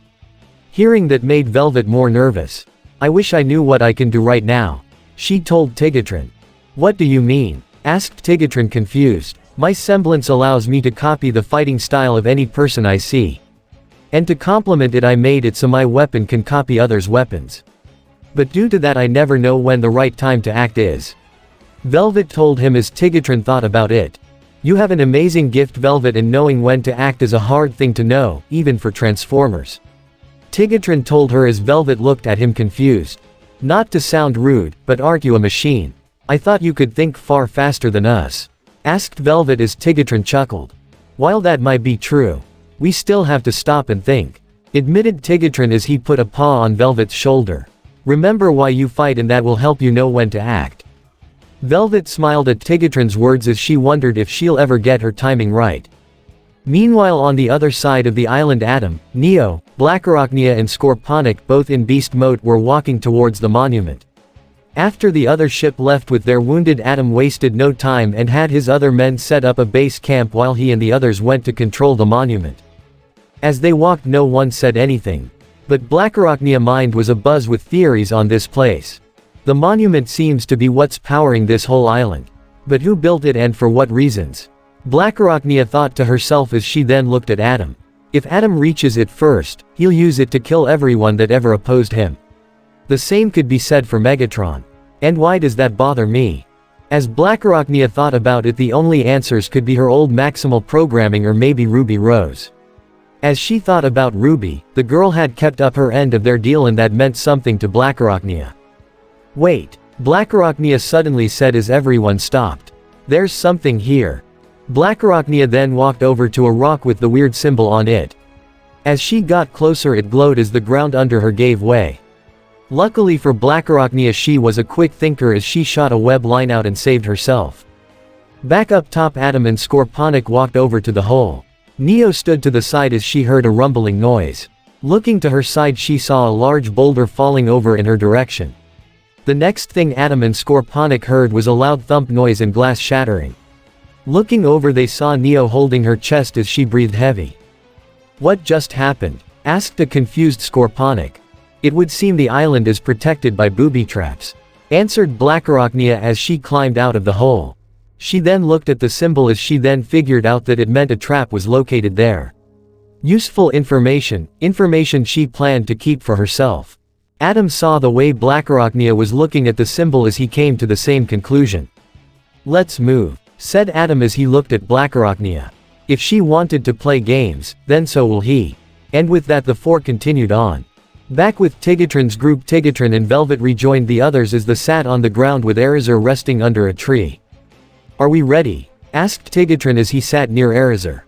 Hearing that made Velvet more nervous. "I wish I knew what I can do right now," she told Tigatron. "What do you mean?" asked Tigatron confused. "My semblance allows me to copy the fighting style of any person I see. And to complement it I made it so my weapon can copy others' weapons. But due to that I never know when the right time to act is." Velvet told him as Tigatron thought about it. "You have an amazing gift, Velvet, and knowing when to act is a hard thing to know, even for Transformers." Tigatron told her as Velvet looked at him confused. "Not to sound rude, but aren't you a machine? I thought you could think far faster than us," asked Velvet as Tigatron chuckled. "While that might be true, we still have to stop and think," admitted Tigatron as he put a paw on Velvet's shoulder. "Remember why you fight and that will help you know when to act." Velvet smiled at Tigatron's words as she wondered if she'll ever get her timing right. Meanwhile on the other side of the island Adam, Neo, Blackarachnia and Scorponic both in beast mode were walking towards the monument. After the other ship left with their wounded, Adam wasted no time and had his other men set up a base camp while he and the others went to control the monument. As they walked no one said anything. But Blackarachnia's mind was abuzz with theories on this place. The monument seems to be what's powering this whole island. But who built it and for what reasons? Blackarachnia thought to herself as she then looked at Adam. If Adam reaches it first, he'll use it to kill everyone that ever opposed him. The same could be said for Megatron. And why does that bother me? As Blackarachnia thought about it, the only answers could be her old Maximal programming or maybe Ruby Rose. As she thought about Ruby, the girl had kept up her end of their deal and that meant something to Blackarachnia. "Wait," Blackarachnia suddenly said as everyone stopped. "There's something here." Blackarachnia then walked over to a rock with the weird symbol on it. As she got closer it glowed as the ground under her gave way. Luckily for Blackarachnia she was a quick thinker as she shot a web line out and saved herself. Back up top Adam and Scorponic walked over to the hole. Neo stood to the side as she heard a rumbling noise. Looking to her side she saw a large boulder falling over in her direction. The next thing Adam and Scorponic heard was a loud thump noise and glass shattering. Looking over they saw Neo holding her chest as she breathed heavy. "What just happened?" asked a confused Scorponic. "It would seem the island is protected by booby traps," answered Blackarachnia as she climbed out of the hole. She then looked at the symbol as she then figured out that it meant a trap was located there. Useful information she planned to keep for herself. Adam saw the way Blackarachnia was looking at the symbol as he came to the same conclusion. "Let's move," said Adam as he looked at Blackarachnia. If she wanted to play games, then so will he. And with that the four continued on. Back with Tigatron's group, Tigatron and Velvet rejoined the others as they sat on the ground with Erizar resting under a tree. "Are we ready?" asked Tigatron as he sat near Erizar.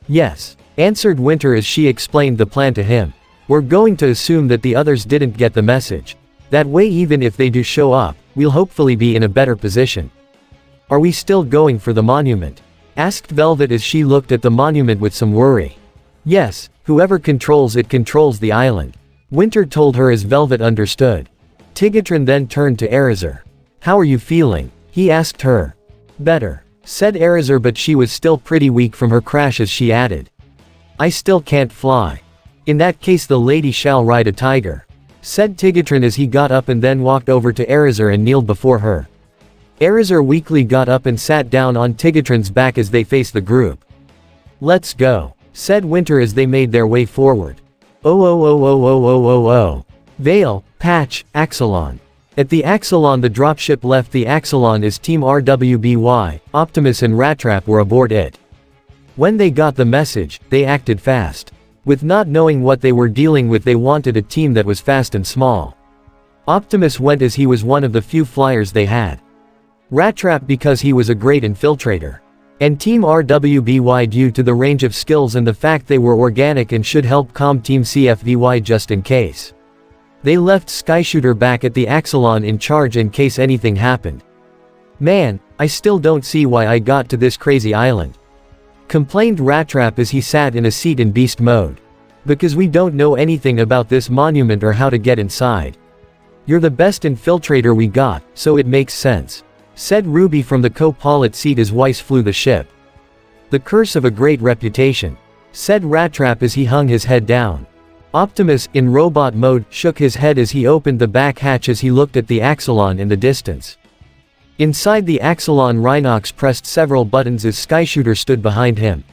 "Yes," answered Winter as she explained the plan to him. "We're going to assume that the others didn't get the message. That way even if they do show up, we'll hopefully be in a better position." "Are we still going for the monument?" asked Velvet as she looked at the monument with some worry. "Yes, whoever controls it controls the island," Winter told her as Velvet understood. Tigatron then turned to Erizar. "How are you feeling?" he asked her. "Better," said Erizar, but she was still pretty weak from her crash as she added. "I still can't fly." "In that case the lady shall ride a tiger," said Tigatron as he got up and then walked over to Erizar and kneeled before her. Erizar weakly got up and sat down on Tigatron's back as they faced the group. "Let's go," said Winter as they made their way forward. Oh. Vale, Patch, Axelon. At the Axelon the dropship left the Axelon as Team RWBY, Optimus and Rattrap were aboard it. When they got the message, they acted fast. With not knowing what they were dealing with they wanted a team that was fast and small. Optimus went as he was one of the few flyers they had. Rattrap because he was a great infiltrator. And Team RWBY due to the range of skills and the fact they were organic and should help calm Team CFVY just in case. They left Skyshooter back at the Axelon in charge in case anything happened. "Man, I still don't see why I got to this crazy island," complained Rattrap as he sat in a seat in beast mode. "Because we don't know anything about this monument or how to get inside. You're the best infiltrator we got, so it makes sense," said Ruby from the co-pilot seat as Weiss flew the ship. "The curse of a great reputation," said Rattrap as he hung his head down. Optimus, in robot mode, shook his head as he opened the back hatch as he looked at the Axelon in the distance. Inside the Axelon, Rhinox pressed several buttons as Skyshooter stood behind him.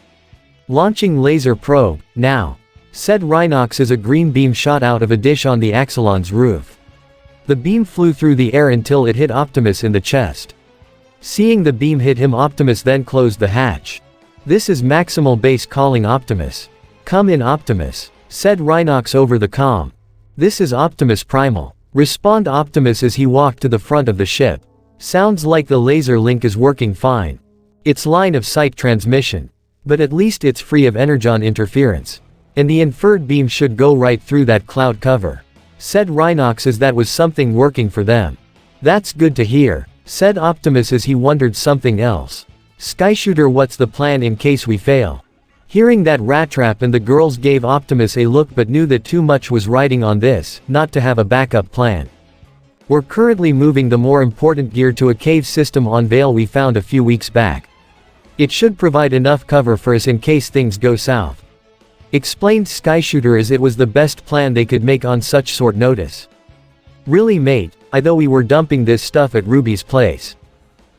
"Launching laser probe, now," said Rhinox as a green beam shot out of a dish on the Axelon's roof. The beam flew through the air until it hit Optimus in the chest. Seeing the beam hit him, Optimus then closed the hatch. "This is Maximal base calling Optimus. Come in, Optimus," said Rhinox over the comm. "This is Optimus Primal. Respond, Optimus," as he walked to the front of the ship. "Sounds like the laser link is working fine. It's line of sight transmission. But at least it's free of energon interference. And the inferred beam should go right through that cloud cover," said Rhinox as that was something working for them. "That's good to hear," said Optimus as he wondered something else. "Skyshooter, what's the plan in case we fail?" Hearing that, Rattrap and the girls gave Optimus a look but knew that too much was riding on this, not to have a backup plan. "We're currently moving the more important gear to a cave system on Vale we found a few weeks back. It should provide enough cover for us in case things go south," explained Skyshooter as it was the best plan they could make on such short notice. "Really, mate, I thought we were dumping this stuff at Ruby's place."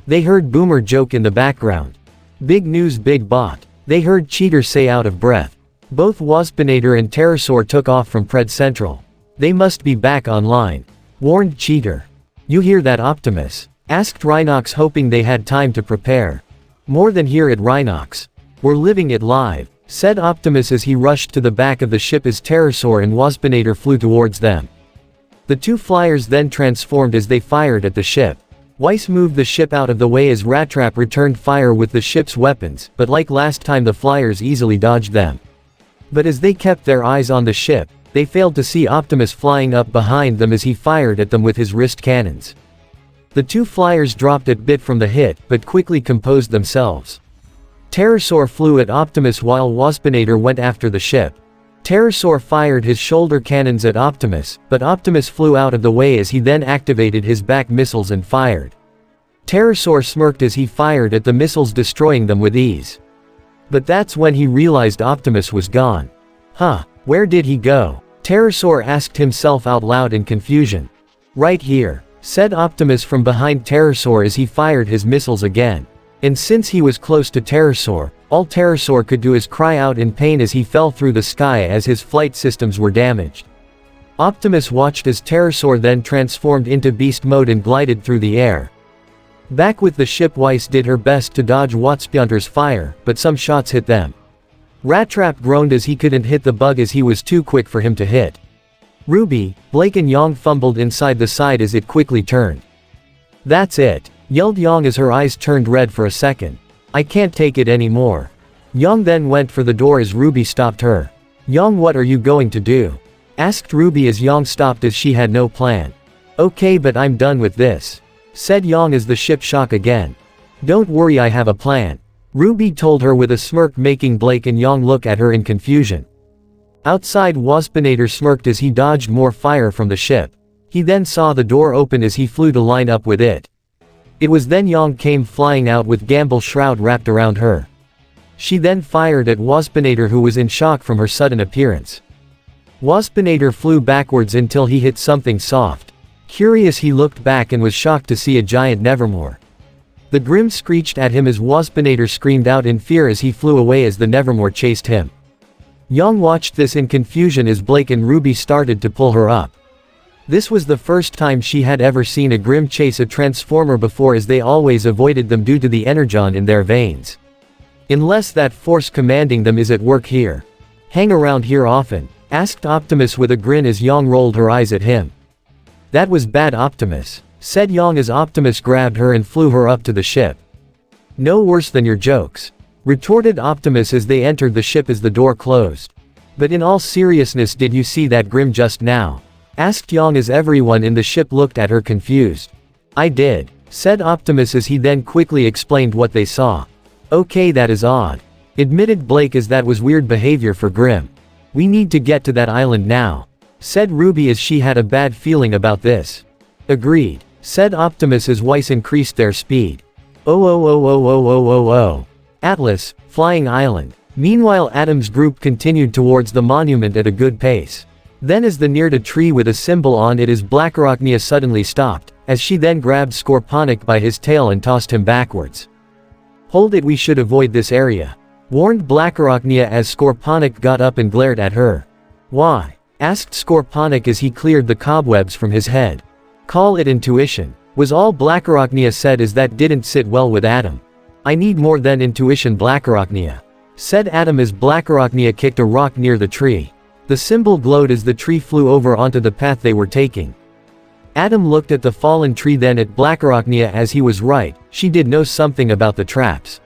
They heard Boomer joke in the background. "Big news, big bot," they heard Cheater say out of breath. Both Waspinator and Pterosaur took off from Pred Central. "They must be back online," warned Cheater. "You hear that, Optimus?" asked Rhinox, hoping they had time to prepare. "More than hear it, Rhinox. We're living it live," said Optimus as he rushed to the back of the ship as Pterosaur and Waspinator flew towards them. The two flyers then transformed as they fired at the ship. Weiss moved the ship out of the way as Rattrap returned fire with the ship's weapons, but like last time the flyers easily dodged them. But as they kept their eyes on the ship, they failed to see Optimus flying up behind them as he fired at them with his wrist cannons. The two flyers dropped a bit from the hit, but quickly composed themselves. Pterosaur flew at Optimus while Waspinator went after the ship. Pterosaur fired his shoulder cannons at Optimus, but Optimus flew out of the way as he then activated his back missiles and fired. Pterosaur smirked as he fired at the missiles, destroying them with ease. But that's when he realized Optimus was gone. "Huh, where did he go?" Pterosaur asked himself out loud in confusion. "Right here," said Optimus from behind Pterosaur as he fired his missiles again. And since he was close to Pterosaur, all Pterosaur could do is cry out in pain as he fell through the sky as his flight systems were damaged. Optimus watched as Pterosaur then transformed into beast mode and glided through the air. Back with the ship, Weiss did her best to dodge Waspinator's fire, but some shots hit them. Rattrap groaned as he couldn't hit the bug as he was too quick for him to hit. Ruby, Blake and Yang fumbled inside the side as it quickly turned. "That's it," yelled Yang as her eyes turned red for a second. "I can't take it anymore." Yang then went for the door as Ruby stopped her. "Yang, what are you going to do?" asked Ruby as Yang stopped as she had no plan. "Okay, but I'm done with this," said Yang as the ship shook again. "Don't worry, I have a plan," Ruby told her with a smirk, making Blake and Yang look at her in confusion. Outside, Waspinator smirked as he dodged more fire from the ship. He then saw the door open as he flew to line up with it. It was then Yang came flying out with Gamble Shroud wrapped around her. She then fired at Waspinator, who was in shock from her sudden appearance. Waspinator flew backwards until he hit something soft. Curious, he looked back and was shocked to see a giant Nevermore. The Grim screeched at him as Waspinator screamed out in fear as he flew away as the Nevermore chased him. Yang watched this in confusion as Blake and Ruby started to pull her up. This was the first time she had ever seen a Grim chase a Transformer before, as they always avoided them due to the energon in their veins. "Unless that force commanding them is at work here. Hang around here often?" asked Optimus with a grin as Yang rolled her eyes at him. That was bad, Optimus, said Yang as Optimus grabbed her and flew her up to the ship. No worse than your jokes, retorted Optimus as they entered the ship as the door closed. But in all seriousness, did you see that Grim just now? Asked Yang as everyone in the ship looked at her confused. I did, said Optimus as he then quickly explained what they saw. Okay, that is odd, admitted Blake as that was weird behavior for Grim. We need to get to that island now, said Ruby as she had a bad feeling about this. Agreed, said Optimus as Weiss increased their speed. Oh. Atlas, Flying Island. Meanwhile, Adam's group continued towards the monument at a good pace. Then as they neared a tree with a symbol on it, Blackarachnia suddenly stopped, as she then grabbed Scorponic by his tail and tossed him backwards. Hold it, we should avoid this area, warned Blackarachnia as Scorponic got up and glared at her. Why? Asked Scorponic as he cleared the cobwebs from his head. Call it intuition, was all Blackarachnia said as that didn't sit well with Adam. I need more than intuition, Blackarachnia, said Adam as Blackarachnia kicked a rock near the tree. The symbol glowed as the tree flew over onto the path they were taking. Adam looked at the fallen tree, then at Blackarachnia as he was right, she did know something about the traps.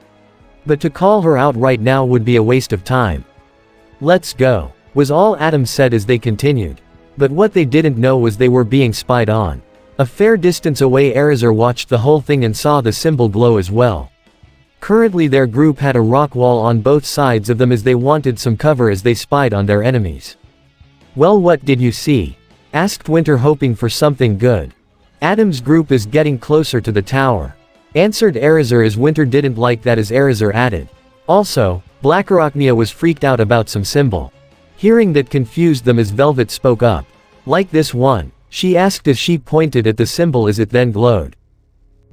But to call her out right now would be a waste of time. Let's go, was all Adam said as they continued. But what they didn't know was they were being spied on. A fair distance away, Erezer watched the whole thing and saw the symbol glow as well. Currently their group had a rock wall on both sides of them as they wanted some cover as they spied on their enemies. Well, what did you see? Asked Winter, hoping for something good. Adam's group is getting closer to the tower, answered Erezer as Winter didn't like that as Erezer added. Also, Blackarachnia was freaked out about some symbol. Hearing that confused them as Velvet spoke up. Like this one? She asked as she pointed at the symbol as it then glowed.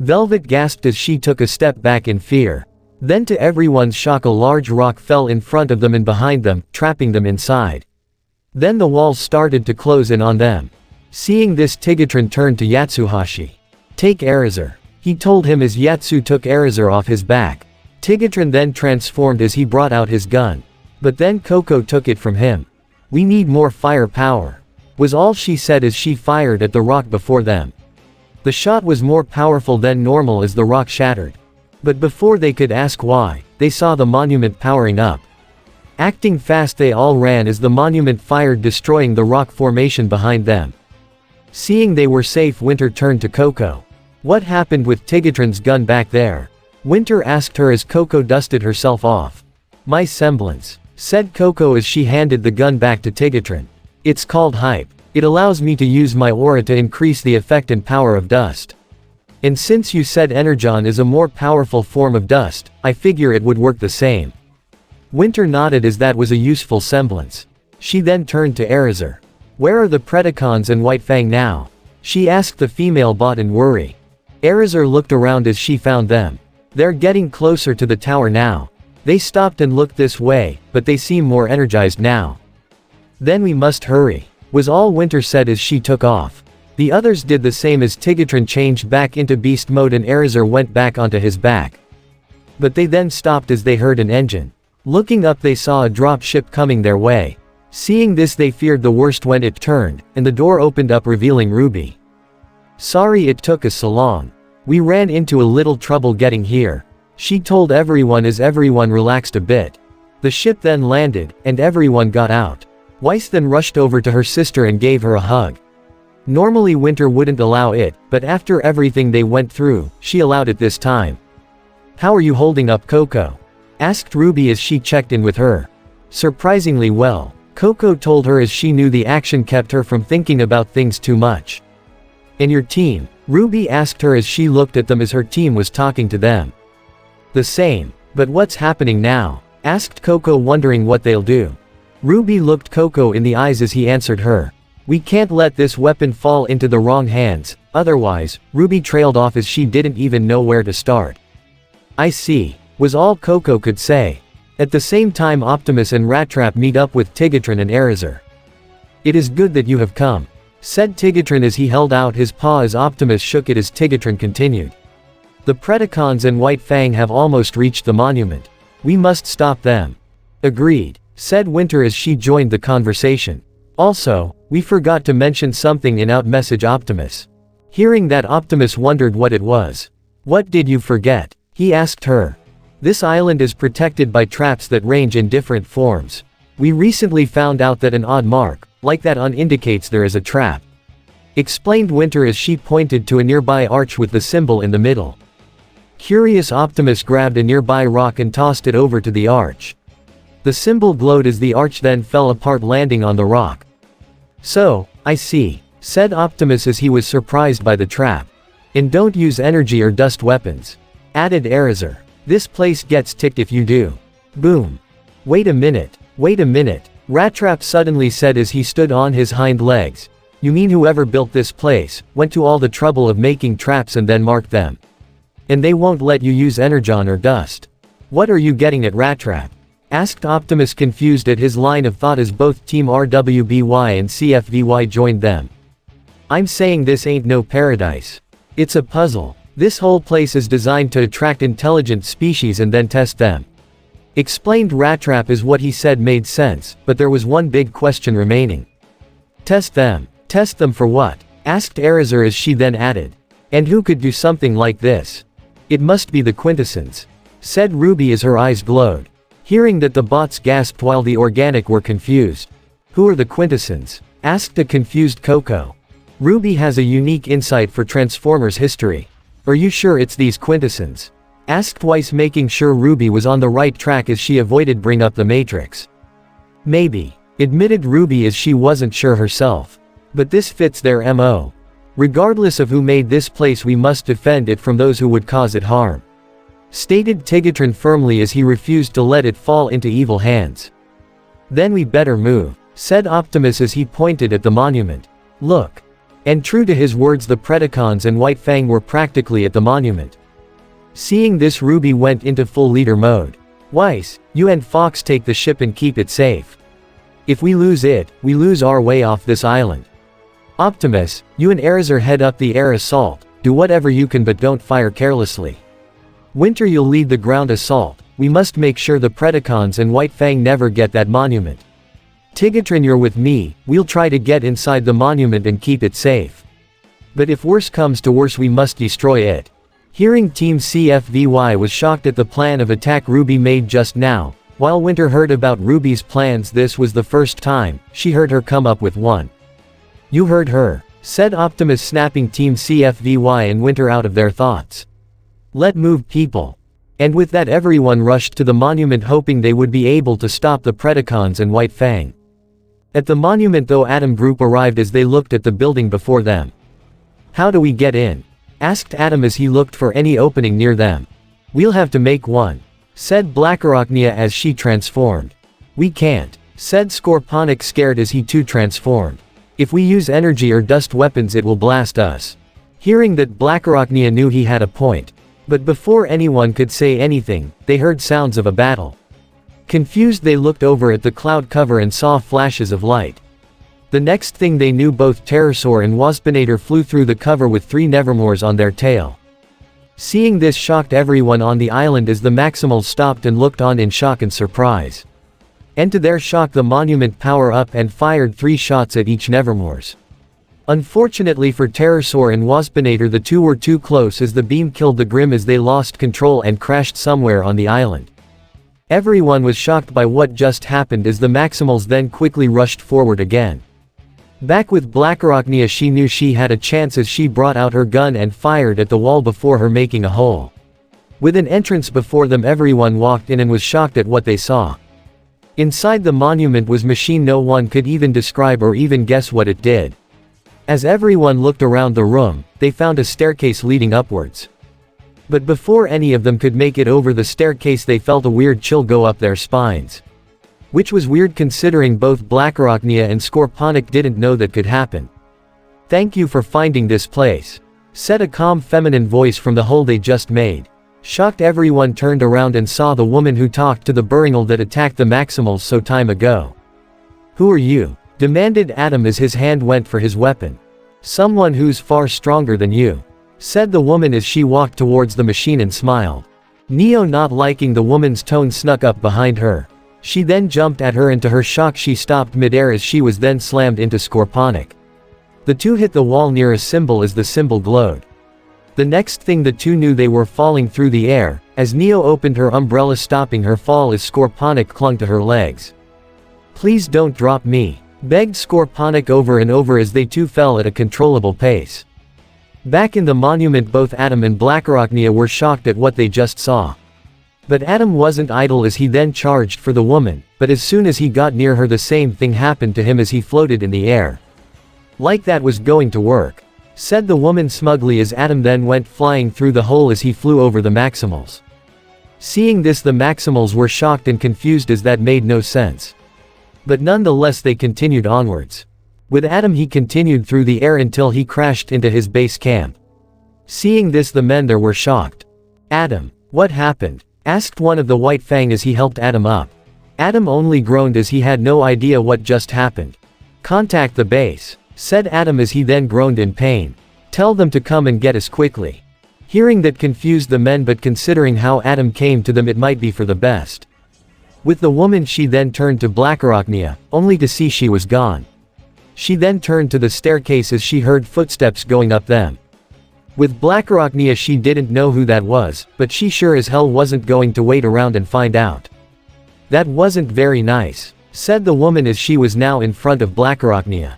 Velvet gasped as she took a step back in fear. Then to everyone's shock, a large rock fell in front of them and behind them, trapping them inside. Then the walls started to close in on them. Seeing this, Tigatron turned to Yatsuhashi. Take Erezer, he told him as Yatsu took Erezer off his back. Tigatron then transformed as he brought out his gun. But then Coco took it from him. We need more firepower, was all she said as she fired at the rock before them. The shot was more powerful than normal as the rock shattered. But before they could ask why, they saw the monument powering up. Acting fast, they all ran as the monument fired, destroying the rock formation behind them. Seeing they were safe, Winter turned to Coco. What happened with Tigatron's gun back there? Winter asked her as Coco dusted herself off. My semblance, said Coco as she handed the gun back to Tigatron. It's called Hype. It allows me to use my aura to increase the effect and power of dust. And since you said Energon is a more powerful form of dust, I figure it would work the same. Winter nodded as that was a useful semblance. She then turned to Erezer. Where are the Predacons and White Fang now? She asked the female bot in worry. Erezer looked around as she found them. They're getting closer to the tower now. They stopped and looked this way, but they seem more energized now. Then we must hurry, was all Winter said as she took off. The others did the same as Tigatron changed back into beast mode and Erezer went back onto his back. But they then stopped as they heard an engine. Looking up, they saw a drop ship coming their way. Seeing this, they feared the worst when it turned, and the door opened up revealing Ruby. Sorry it took us so long. We ran into a little trouble getting here, she told everyone as everyone relaxed a bit. The ship then landed, and everyone got out. Weiss then rushed over to her sister and gave her a hug. Normally Winter wouldn't allow it, but after everything they went through, she allowed it this time. How are you holding up, Coco? Asked Ruby as she checked in with her. Surprisingly well, Coco told her as she knew the action kept her from thinking about things too much. And your team? Ruby asked her as she looked at them as her team was talking to them. The same. But what's happening now? Asked Coco, wondering what they'll do. Ruby looked Coco in the eyes as he answered her. We can't let this weapon fall into the wrong hands, otherwise. Ruby trailed off as she didn't even know where to start. I see, was all Coco could say. At the same time, Optimus and Rattrap meet up with Tigatron and Erezer. It is good that you have come, said Tigatron as he held out his paw as Optimus shook it as Tigatron continued. The Predacons and White Fang have almost reached the monument. We must stop them. Agreed, said Winter as she joined the conversation. Also, we forgot to mention something in Outmessage Optimus. Hearing that, Optimus wondered what it was. What did you forget? He asked her. This island is protected by traps that range in different forms. We recently found out that an odd mark, like that on, indicates there is a trap. Explained Winter as she pointed to a nearby arch with the symbol in the middle. Curious, Optimus grabbed a nearby rock and tossed it over to the arch. The symbol glowed as the arch then fell apart, landing on the rock. So, I see, said Optimus as he was surprised by the trap. And don't use energy or dust weapons, added Eraser. This place gets ticked if you do. Boom. Wait a minute, Rattrap suddenly said as he stood on his hind legs. You mean whoever built this place, went to all the trouble of making traps and then marked them? And they won't let you use energon or dust? What are you getting at, Rattrap? Asked Optimus, confused at his line of thought as both Team RWBY and CFVY joined them. I'm saying this ain't no paradise. It's a puzzle. This whole place is designed to attract intelligent species and then test them. Explained Rattrap as what he said made sense, but there was one big question remaining. Test them? Test them for what? Asked Eraser as she then added. And who could do something like this? It must be the Quintessons, said Ruby as her eyes glowed. Hearing that, the bots gasped while the organic were confused. Who are the Quintessons? Asked a confused Coco. Ruby has a unique insight for Transformers history. Are you sure it's these Quintessons? Asked Weiss, making sure Ruby was on the right track as she avoided bring up the Matrix. Maybe, admitted Ruby as she wasn't sure herself. But this fits their MO. Regardless of who made this place, we must defend it from those who would cause it harm, stated Tigatron firmly as he refused to let it fall into evil hands. Then we better move, said Optimus as he pointed at the monument. Look. And true to his words, the Predacons and White Fang were practically at the monument. Seeing this, Ruby went into full leader mode. Weiss, you and Fox take the ship and keep it safe. If we lose it, we lose our way off this island. Optimus, you and Eraser head up the air assault. Do whatever you can, but don't fire carelessly. Winter, you'll lead the ground assault. We must make sure the Predacons and White Fang never get that monument. Tigatron, you're with me. We'll try to get inside the monument and keep it safe. But if worse comes to worse, we must destroy it. Hearing Team CFVY was shocked at the plan of attack Ruby made just now. While Winter heard about Ruby's plans, this was the first time she heard her come up with one. You heard her, said Optimus, snapping Team CFVY and Winter out of their thoughts. Let move, people. And with that, everyone rushed to the monument, hoping they would be able to stop the Predacons and White Fang. At the monument, though, Atom Group arrived as they looked at the building before them. How do we get in? Asked Atom as he looked for any opening near them. We'll have to make one, said Blackarachnia as she transformed. We can't, said Scorponic, scared as he too transformed. If we use energy or dust weapons, it will blast us. Hearing that, Blackarachnia knew he had a point. But before anyone could say anything, they heard sounds of a battle. Confused, they looked over at the cloud cover and saw flashes of light. The next thing they knew, both Pterosaur and Waspinator flew through the cover with 3 Nevermores on their tail. Seeing this shocked everyone on the island as the Maximals stopped and looked on in shock and surprise. And to their shock, the monument powered up and fired 3 shots at each Nevermores. Unfortunately for Pterosaur and Waspinator, the two were too close as the beam killed the Grim as they lost control and crashed somewhere on the island. Everyone was shocked by what just happened as the Maximals then quickly rushed forward again. Back with Blackarachnia, she knew she had a chance as she brought out her gun and fired at the wall before her, making a hole. With an entrance before them, everyone walked in and was shocked at what they saw. Inside the monument was machine no one could even describe or even guess what it did. As everyone looked around the room, they found a staircase leading upwards. But before any of them could make it over the staircase, they felt a weird chill go up their spines. Which was weird considering both Blackarachnia and Scorponic didn't know that could happen. Thank you for finding this place, said a calm feminine voice from the hole they just made. Shocked, everyone turned around and saw the woman who talked to the Burringle that attacked the Maximals so time ago. Who are you? Demanded Atom as his hand went for his weapon. Someone who's far stronger than you, said the woman as she walked towards the machine and smiled. Neo, not liking the woman's tone, snuck up behind her. She then jumped at her and to her shock she stopped midair as she was then slammed into Scorponic. The two hit the wall near a symbol as the symbol glowed. The next thing the two knew they were falling through the air, as Neo opened her umbrella stopping her fall as Scorponic clung to her legs. "Please don't drop me," begged Scorponic over and over as they two fell at a controllable pace. Back in the monument both Adam and Blackarachnia were shocked at what they just saw. But Adam wasn't idle as he then charged for the woman, but as soon as he got near her the same thing happened to him as he floated in the air. "Like that was going to work," said the woman smugly as Adam then went flying through the hole as he flew over the Maximals. Seeing this the Maximals were shocked and confused as that made no sense. But nonetheless they continued onwards. With Adam he continued through the air until he crashed into his base camp. Seeing this the men there were shocked. "Adam, what happened?" asked one of the White Fang as he helped Adam up. Adam only groaned as he had no idea what just happened. "Contact the base," said Adam as he then groaned in pain. "Tell them to come and get us quickly." Hearing that confused the men but considering how Adam came to them it might be for the best. With the woman she then turned to Blackarachnia, only to see she was gone. She then turned to the staircase as she heard footsteps going up them. With Blackarachnia she didn't know who that was, but she sure as hell wasn't going to wait around and find out. "That wasn't very nice," said the woman as she was now in front of Blackarachnia.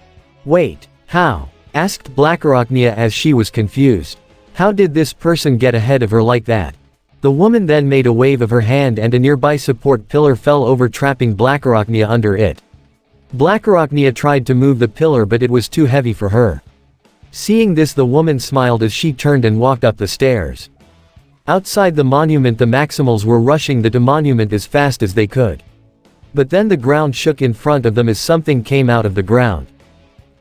"Wait, how?" asked Blackarachnia as she was confused. How did this person get ahead of her like that? The woman then made a wave of her hand and a nearby support pillar fell over trapping Blackarachnia under it. Blackarachnia tried to move the pillar but it was too heavy for her. Seeing this the woman smiled as she turned and walked up the stairs. Outside the monument the Maximals were rushing the monument as fast as they could. But then the ground shook in front of them as something came out of the ground.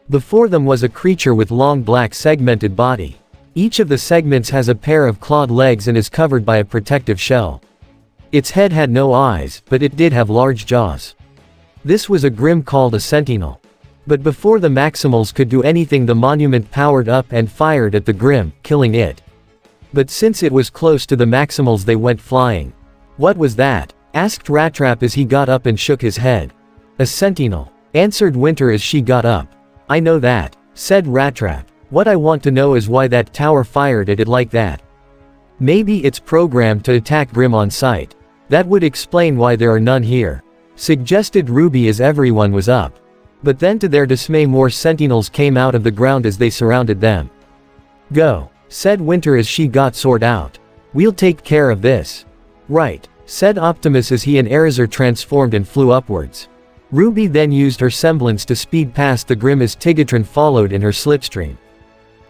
Before them was a creature with long black segmented body. Each of the segments has a pair of clawed legs and is covered by a protective shell. Its head had no eyes, but it did have large jaws. This was a Grim called a Sentinel. But before the Maximals could do anything the monument powered up and fired at the Grim, killing it. But since it was close to the Maximals they went flying. "What was that?" asked Rattrap as he got up and shook his head. "A Sentinel," answered Winter as she got up. "I know that," said Rattrap. "What I want to know is why that tower fired at it like that. Maybe it's programmed to attack Grim on sight. That would explain why there are none here," suggested Ruby as everyone was up. But then to their dismay more sentinels came out of the ground as they surrounded them. "Go," said Winter as she got sword out. "We'll take care of this." "Right," said Optimus as he and Erizar transformed and flew upwards. Ruby then used her semblance to speed past the Grim as Tigatron followed in her slipstream.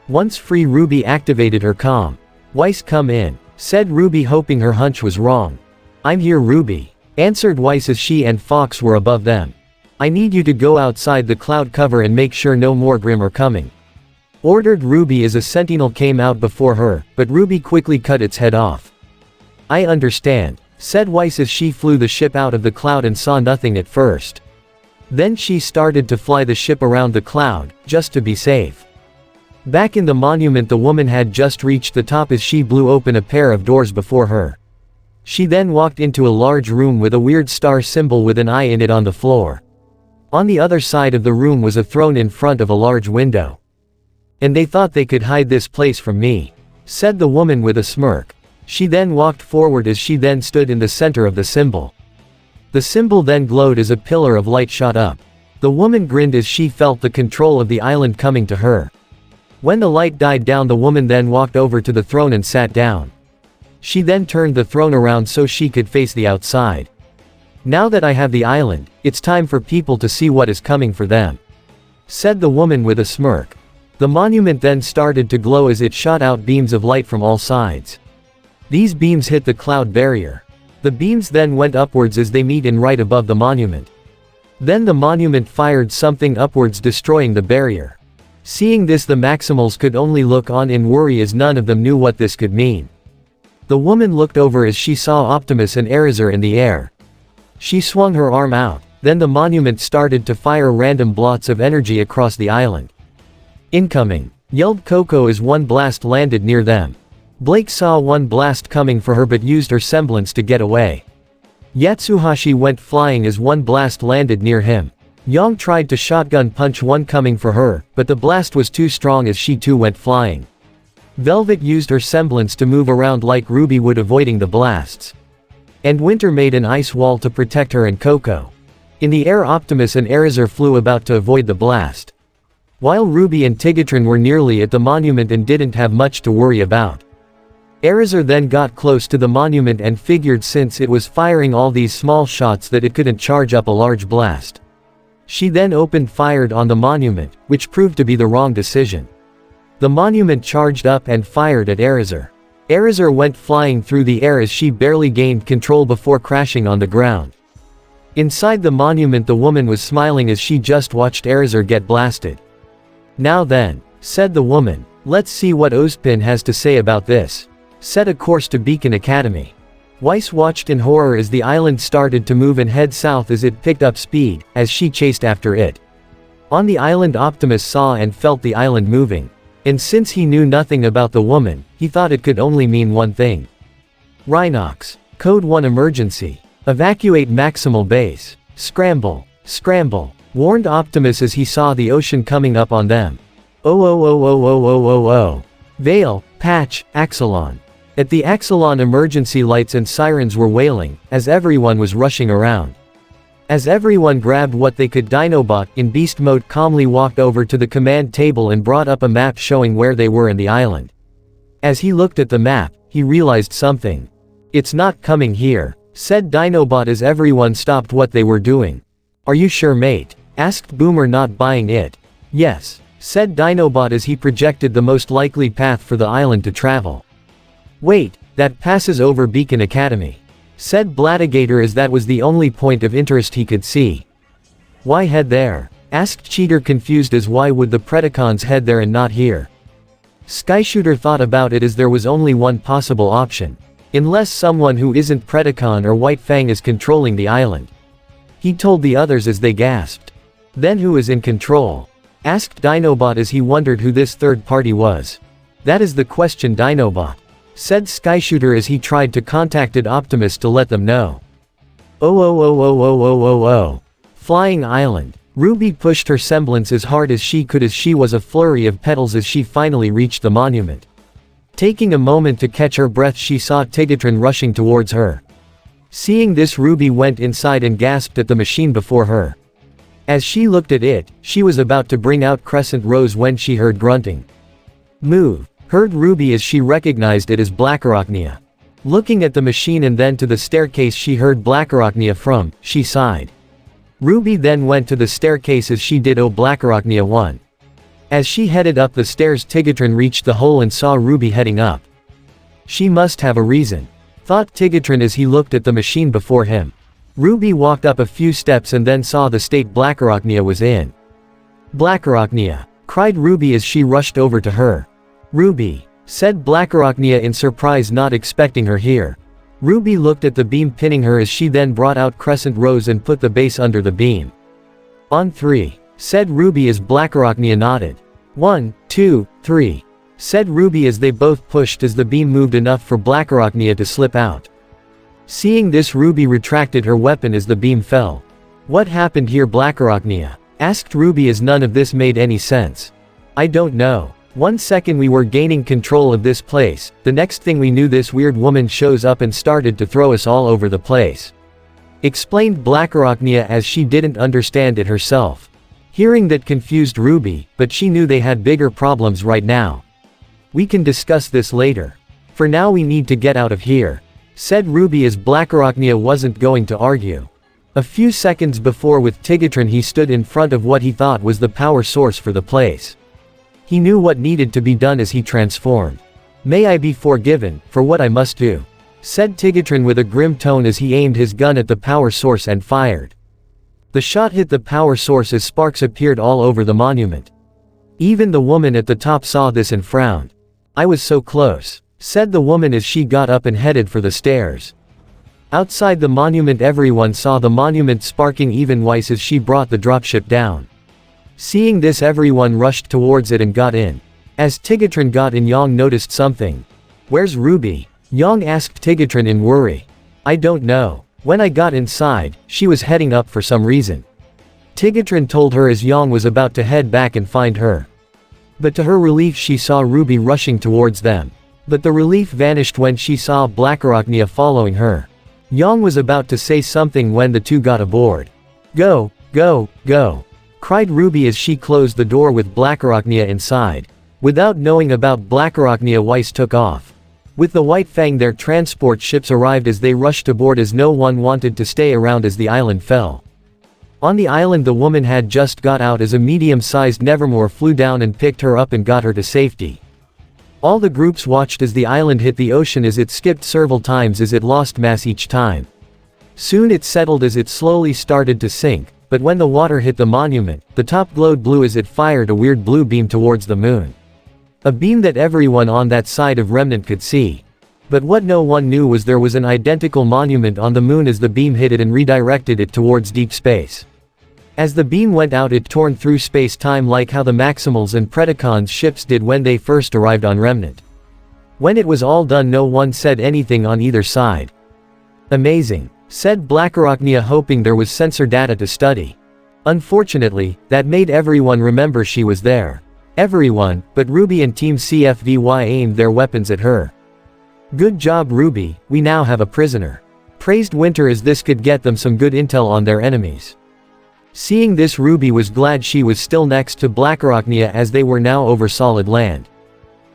Once free Ruby activated her comm. "Weiss come in," said Ruby hoping her hunch was wrong. "I'm here Ruby," answered Weiss as she and Fox were above them. "I need you to go outside the cloud cover and make sure no more Grim are coming," ordered Ruby as a sentinel came out before her, but Ruby quickly cut its head off. "I understand," said Weiss as she flew the ship out of the cloud and saw nothing at first. Then she started to fly the ship around the cloud, just to be safe. Back in the monument the woman had just reached the top as she blew open a pair of doors before her. She then walked into a large room with a weird star symbol with an eye in it on the floor. On the other side of the room was a throne in front of a large window. "And they thought they could hide this place from me," said the woman with a smirk. She then walked forward as she then stood in the center of the symbol. The symbol then glowed as a pillar of light shot up. The woman grinned as she felt the control of the island coming to her. When the light died down the woman then walked over to the throne and sat down. She then turned the throne around so she could face the outside. "Now that I have the island, it's time for people to see what is coming for them," said the woman with a smirk. The monument then started to glow as it shot out beams of light from all sides. These beams hit the cloud barrier. The beams then went upwards as they meet in right above the monument. Then the monument fired something upwards destroying the barrier. Seeing this the Maximals could only look on in worry as none of them knew what this could mean. The woman looked over as she saw Optimus and Erizar in the air. She swung her arm out, then the monument started to fire random blots of energy across the island. "Incoming!" yelled Coco as one blast landed near them. Blake saw one blast coming for her but used her semblance to get away. Yatsuhashi went flying as one blast landed near him. Yang tried to shotgun punch one coming for her, but the blast was too strong as she too went flying. Velvet used her semblance to move around like Ruby would, avoiding the blasts. And Winter made an ice wall to protect her and Coco. In the air, Optimus and Erizar flew about to avoid the blast. While Ruby and Tigatron were nearly at the monument and didn't have much to worry about. Erizar then got close to the monument and figured since it was firing all these small shots that it couldn't charge up a large blast. She then opened fired on the monument, which proved to be the wrong decision. The monument charged up and fired at Erizar. Erizar went flying through the air as she barely gained control before crashing on the ground. Inside the monument, the woman was smiling as she just watched Erizar get blasted. "Now then," said the woman, "let's see what Ozpin has to say about this. Set a course to Beacon Academy." Weiss watched in horror as the island started to move and head south as it picked up speed, as she chased after it. On the island, Optimus saw and felt the island moving. And since he knew nothing about the woman, he thought it could only mean one thing. Rhinox. Code 1 emergency. Evacuate Maximal base. Scramble. Scramble. Warned Optimus as he saw the ocean coming up on them. Oh. Vale, Patch, Axelon. At the Axelon, emergency lights and sirens were wailing, as everyone was rushing around. As everyone grabbed what they could, Dinobot, in beast mode, calmly walked over to the command table and brought up a map showing where they were in the island. As he looked at the map, he realized something. "It's not coming here," said Dinobot as everyone stopped what they were doing. "Are you sure, mate?" asked Boomer, not buying it. "Yes," said Dinobot as he projected the most likely path for the island to travel. "Wait, that passes over Beacon Academy," said Bladigator as that was the only point of interest he could see. "Why head there?" asked Cheater, confused as why would the Predacons head there and not here. Skyshooter thought about it as there was only one possible option. Unless someone who isn't Predacon or White Fang is controlling the island. He told the others as they gasped. "Then who is in control?" asked Dinobot as he wondered who this third party was. "That is the question, Dinobot," said Skyshooter as he tried to contacted Optimus to let them know. Oh. Flying Island. Ruby pushed her semblance as hard as she could as she was a flurry of petals as she finally reached the monument. Taking a moment to catch her breath, she saw Tigatron rushing towards her. Seeing this, Ruby went inside and gasped at the machine before her. As she looked at it, she was about to bring out Crescent Rose when she heard grunting. "Move," heard Ruby as she recognized it as Blackarachnia. Looking at the machine and then to the staircase she heard Blackarachnia from, she sighed. Ruby then went to the staircase as she did Blackarachnia 1. As she headed up the stairs, Tigatron reached the hole and saw Ruby heading up. She must have a reason, thought Tigatron as he looked at the machine before him. Ruby walked up a few steps and then saw the state Blackarachnia was in. "Blackarachnia!" cried Ruby as she rushed over to her. "Ruby!" said Blackarachnia in surprise, not expecting her here. Ruby looked at the beam pinning her as she then brought out Crescent Rose and put the base under the beam. "On 3, said Ruby as Blackarachnia nodded. 1, 2, 3, said Ruby as they both pushed as the beam moved enough for Blackarachnia to slip out. Seeing this, Ruby retracted her weapon as the beam fell. "What happened here, Blackarachnia?" asked Ruby as none of this made any sense. "I don't know. 1 second we were gaining control of this place, the next thing we knew this weird woman shows up and started to throw us all over the place," explained Blackarachnia as she didn't understand it herself. Hearing that confused Ruby, but she knew they had bigger problems right now. "We can discuss this later. For now we need to get out of here," said Ruby as Blackarachnia wasn't going to argue. A few seconds before, with Tigatron, he stood in front of what he thought was the power source for the place. He knew what needed to be done as he transformed. "May I be forgiven for what I must do," said Tigatron with a grim tone as he aimed his gun at the power source and fired. The shot hit the power source as sparks appeared all over the monument. Even the woman at the top saw this and frowned. "I was so close," said the woman as she got up and headed for the stairs. Outside the monument, everyone saw the monument sparking even Weiss as she brought the dropship down. Seeing this, everyone rushed towards it and got in. As Tigatron got in, Yang noticed something. "Where's Ruby?" Yang asked Tigatron in worry. "I don't know," When I got inside, she was heading up for some reason. Tigatron told her as Yang was about to head back and find her. But to her relief she saw Ruby rushing towards them. But the relief vanished when she saw Blackarachnia following her. Yang was about to say something when the two got aboard. "Go, go, go," cried Ruby as she closed the door with Blackarachnia inside. Without knowing about Blackarachnia, Weiss took off. With the White Fang, their transport ships arrived as they rushed aboard as no one wanted to stay around as the island fell. On the island the woman had just got out as a medium-sized Nevermore flew down and picked her up and got her to safety. All the groups watched as the island hit the ocean as it skipped several times as it lost mass each time. Soon it settled as it slowly started to sink, but when the water hit the monument, the top glowed blue as it fired a weird blue beam towards the moon. A beam that everyone on that side of Remnant could see. But what no one knew was there was an identical monument on the moon as the beam hit it and redirected it towards deep space. As the beam went out it torn through space-time like how the Maximals and Predacons ships did when they first arrived on Remnant. When it was all done no one said anything on either side. "Amazing," said Blackarachnia, hoping there was sensor data to study. Unfortunately, that made everyone remember she was there. Everyone, but Ruby and Team CFVY aimed their weapons at her. "Good job Ruby, we now have a prisoner," praised Winter as this could get them some good intel on their enemies. Seeing this Ruby was glad she was still next to Blackarachnia as they were now over solid land.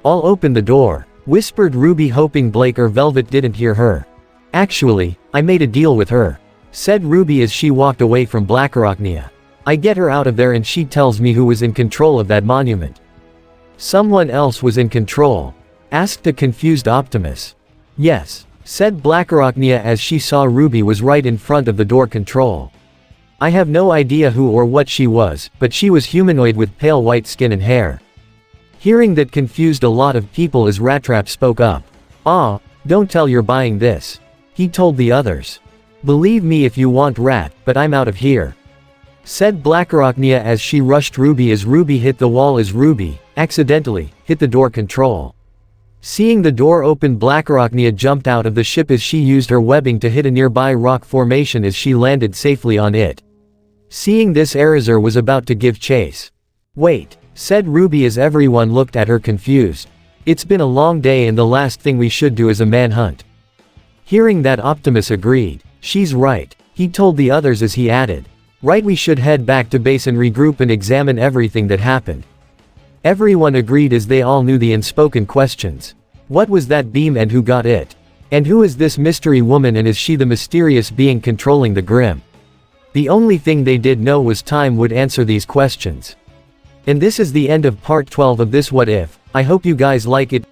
"I'll open the door," whispered Ruby, hoping Blake or Velvet didn't hear her. "Actually, I made a deal with her," said Ruby as she walked away from Blackarachnia. "I get her out of there and she tells me who was in control of that monument." "Someone else was in control?" asked a confused Optimus. "Yes," said Blackarachnia as she saw Ruby was right in front of the door control. "I have no idea who or what she was, but she was humanoid with pale white skin and hair." Hearing that confused a lot of people as Rattrap spoke up. Don't tell you're buying this," he told the others. "Believe me if you want, Rat, but I'm out of here," said Blackarachnia as she rushed Ruby as Ruby hit the wall as Ruby, accidentally, hit the door control. Seeing the door open Blackarachnia jumped out of the ship as she used her webbing to hit a nearby rock formation as she landed safely on it. Seeing this Erazor was about to give chase. "Wait," said Ruby as everyone looked at her confused. "It's been a long day and the last thing we should do is a manhunt." Hearing that Optimus agreed. "She's right," he told the others as he added. "Right, we should head back to base and regroup and examine everything that happened." Everyone agreed as they all knew the unspoken questions. What was that beam and who got it? And who is this mystery woman and is she the mysterious being controlling the Grim? The only thing they did know was time would answer these questions. And this is the end of part 12 of this What If. I hope you guys like it.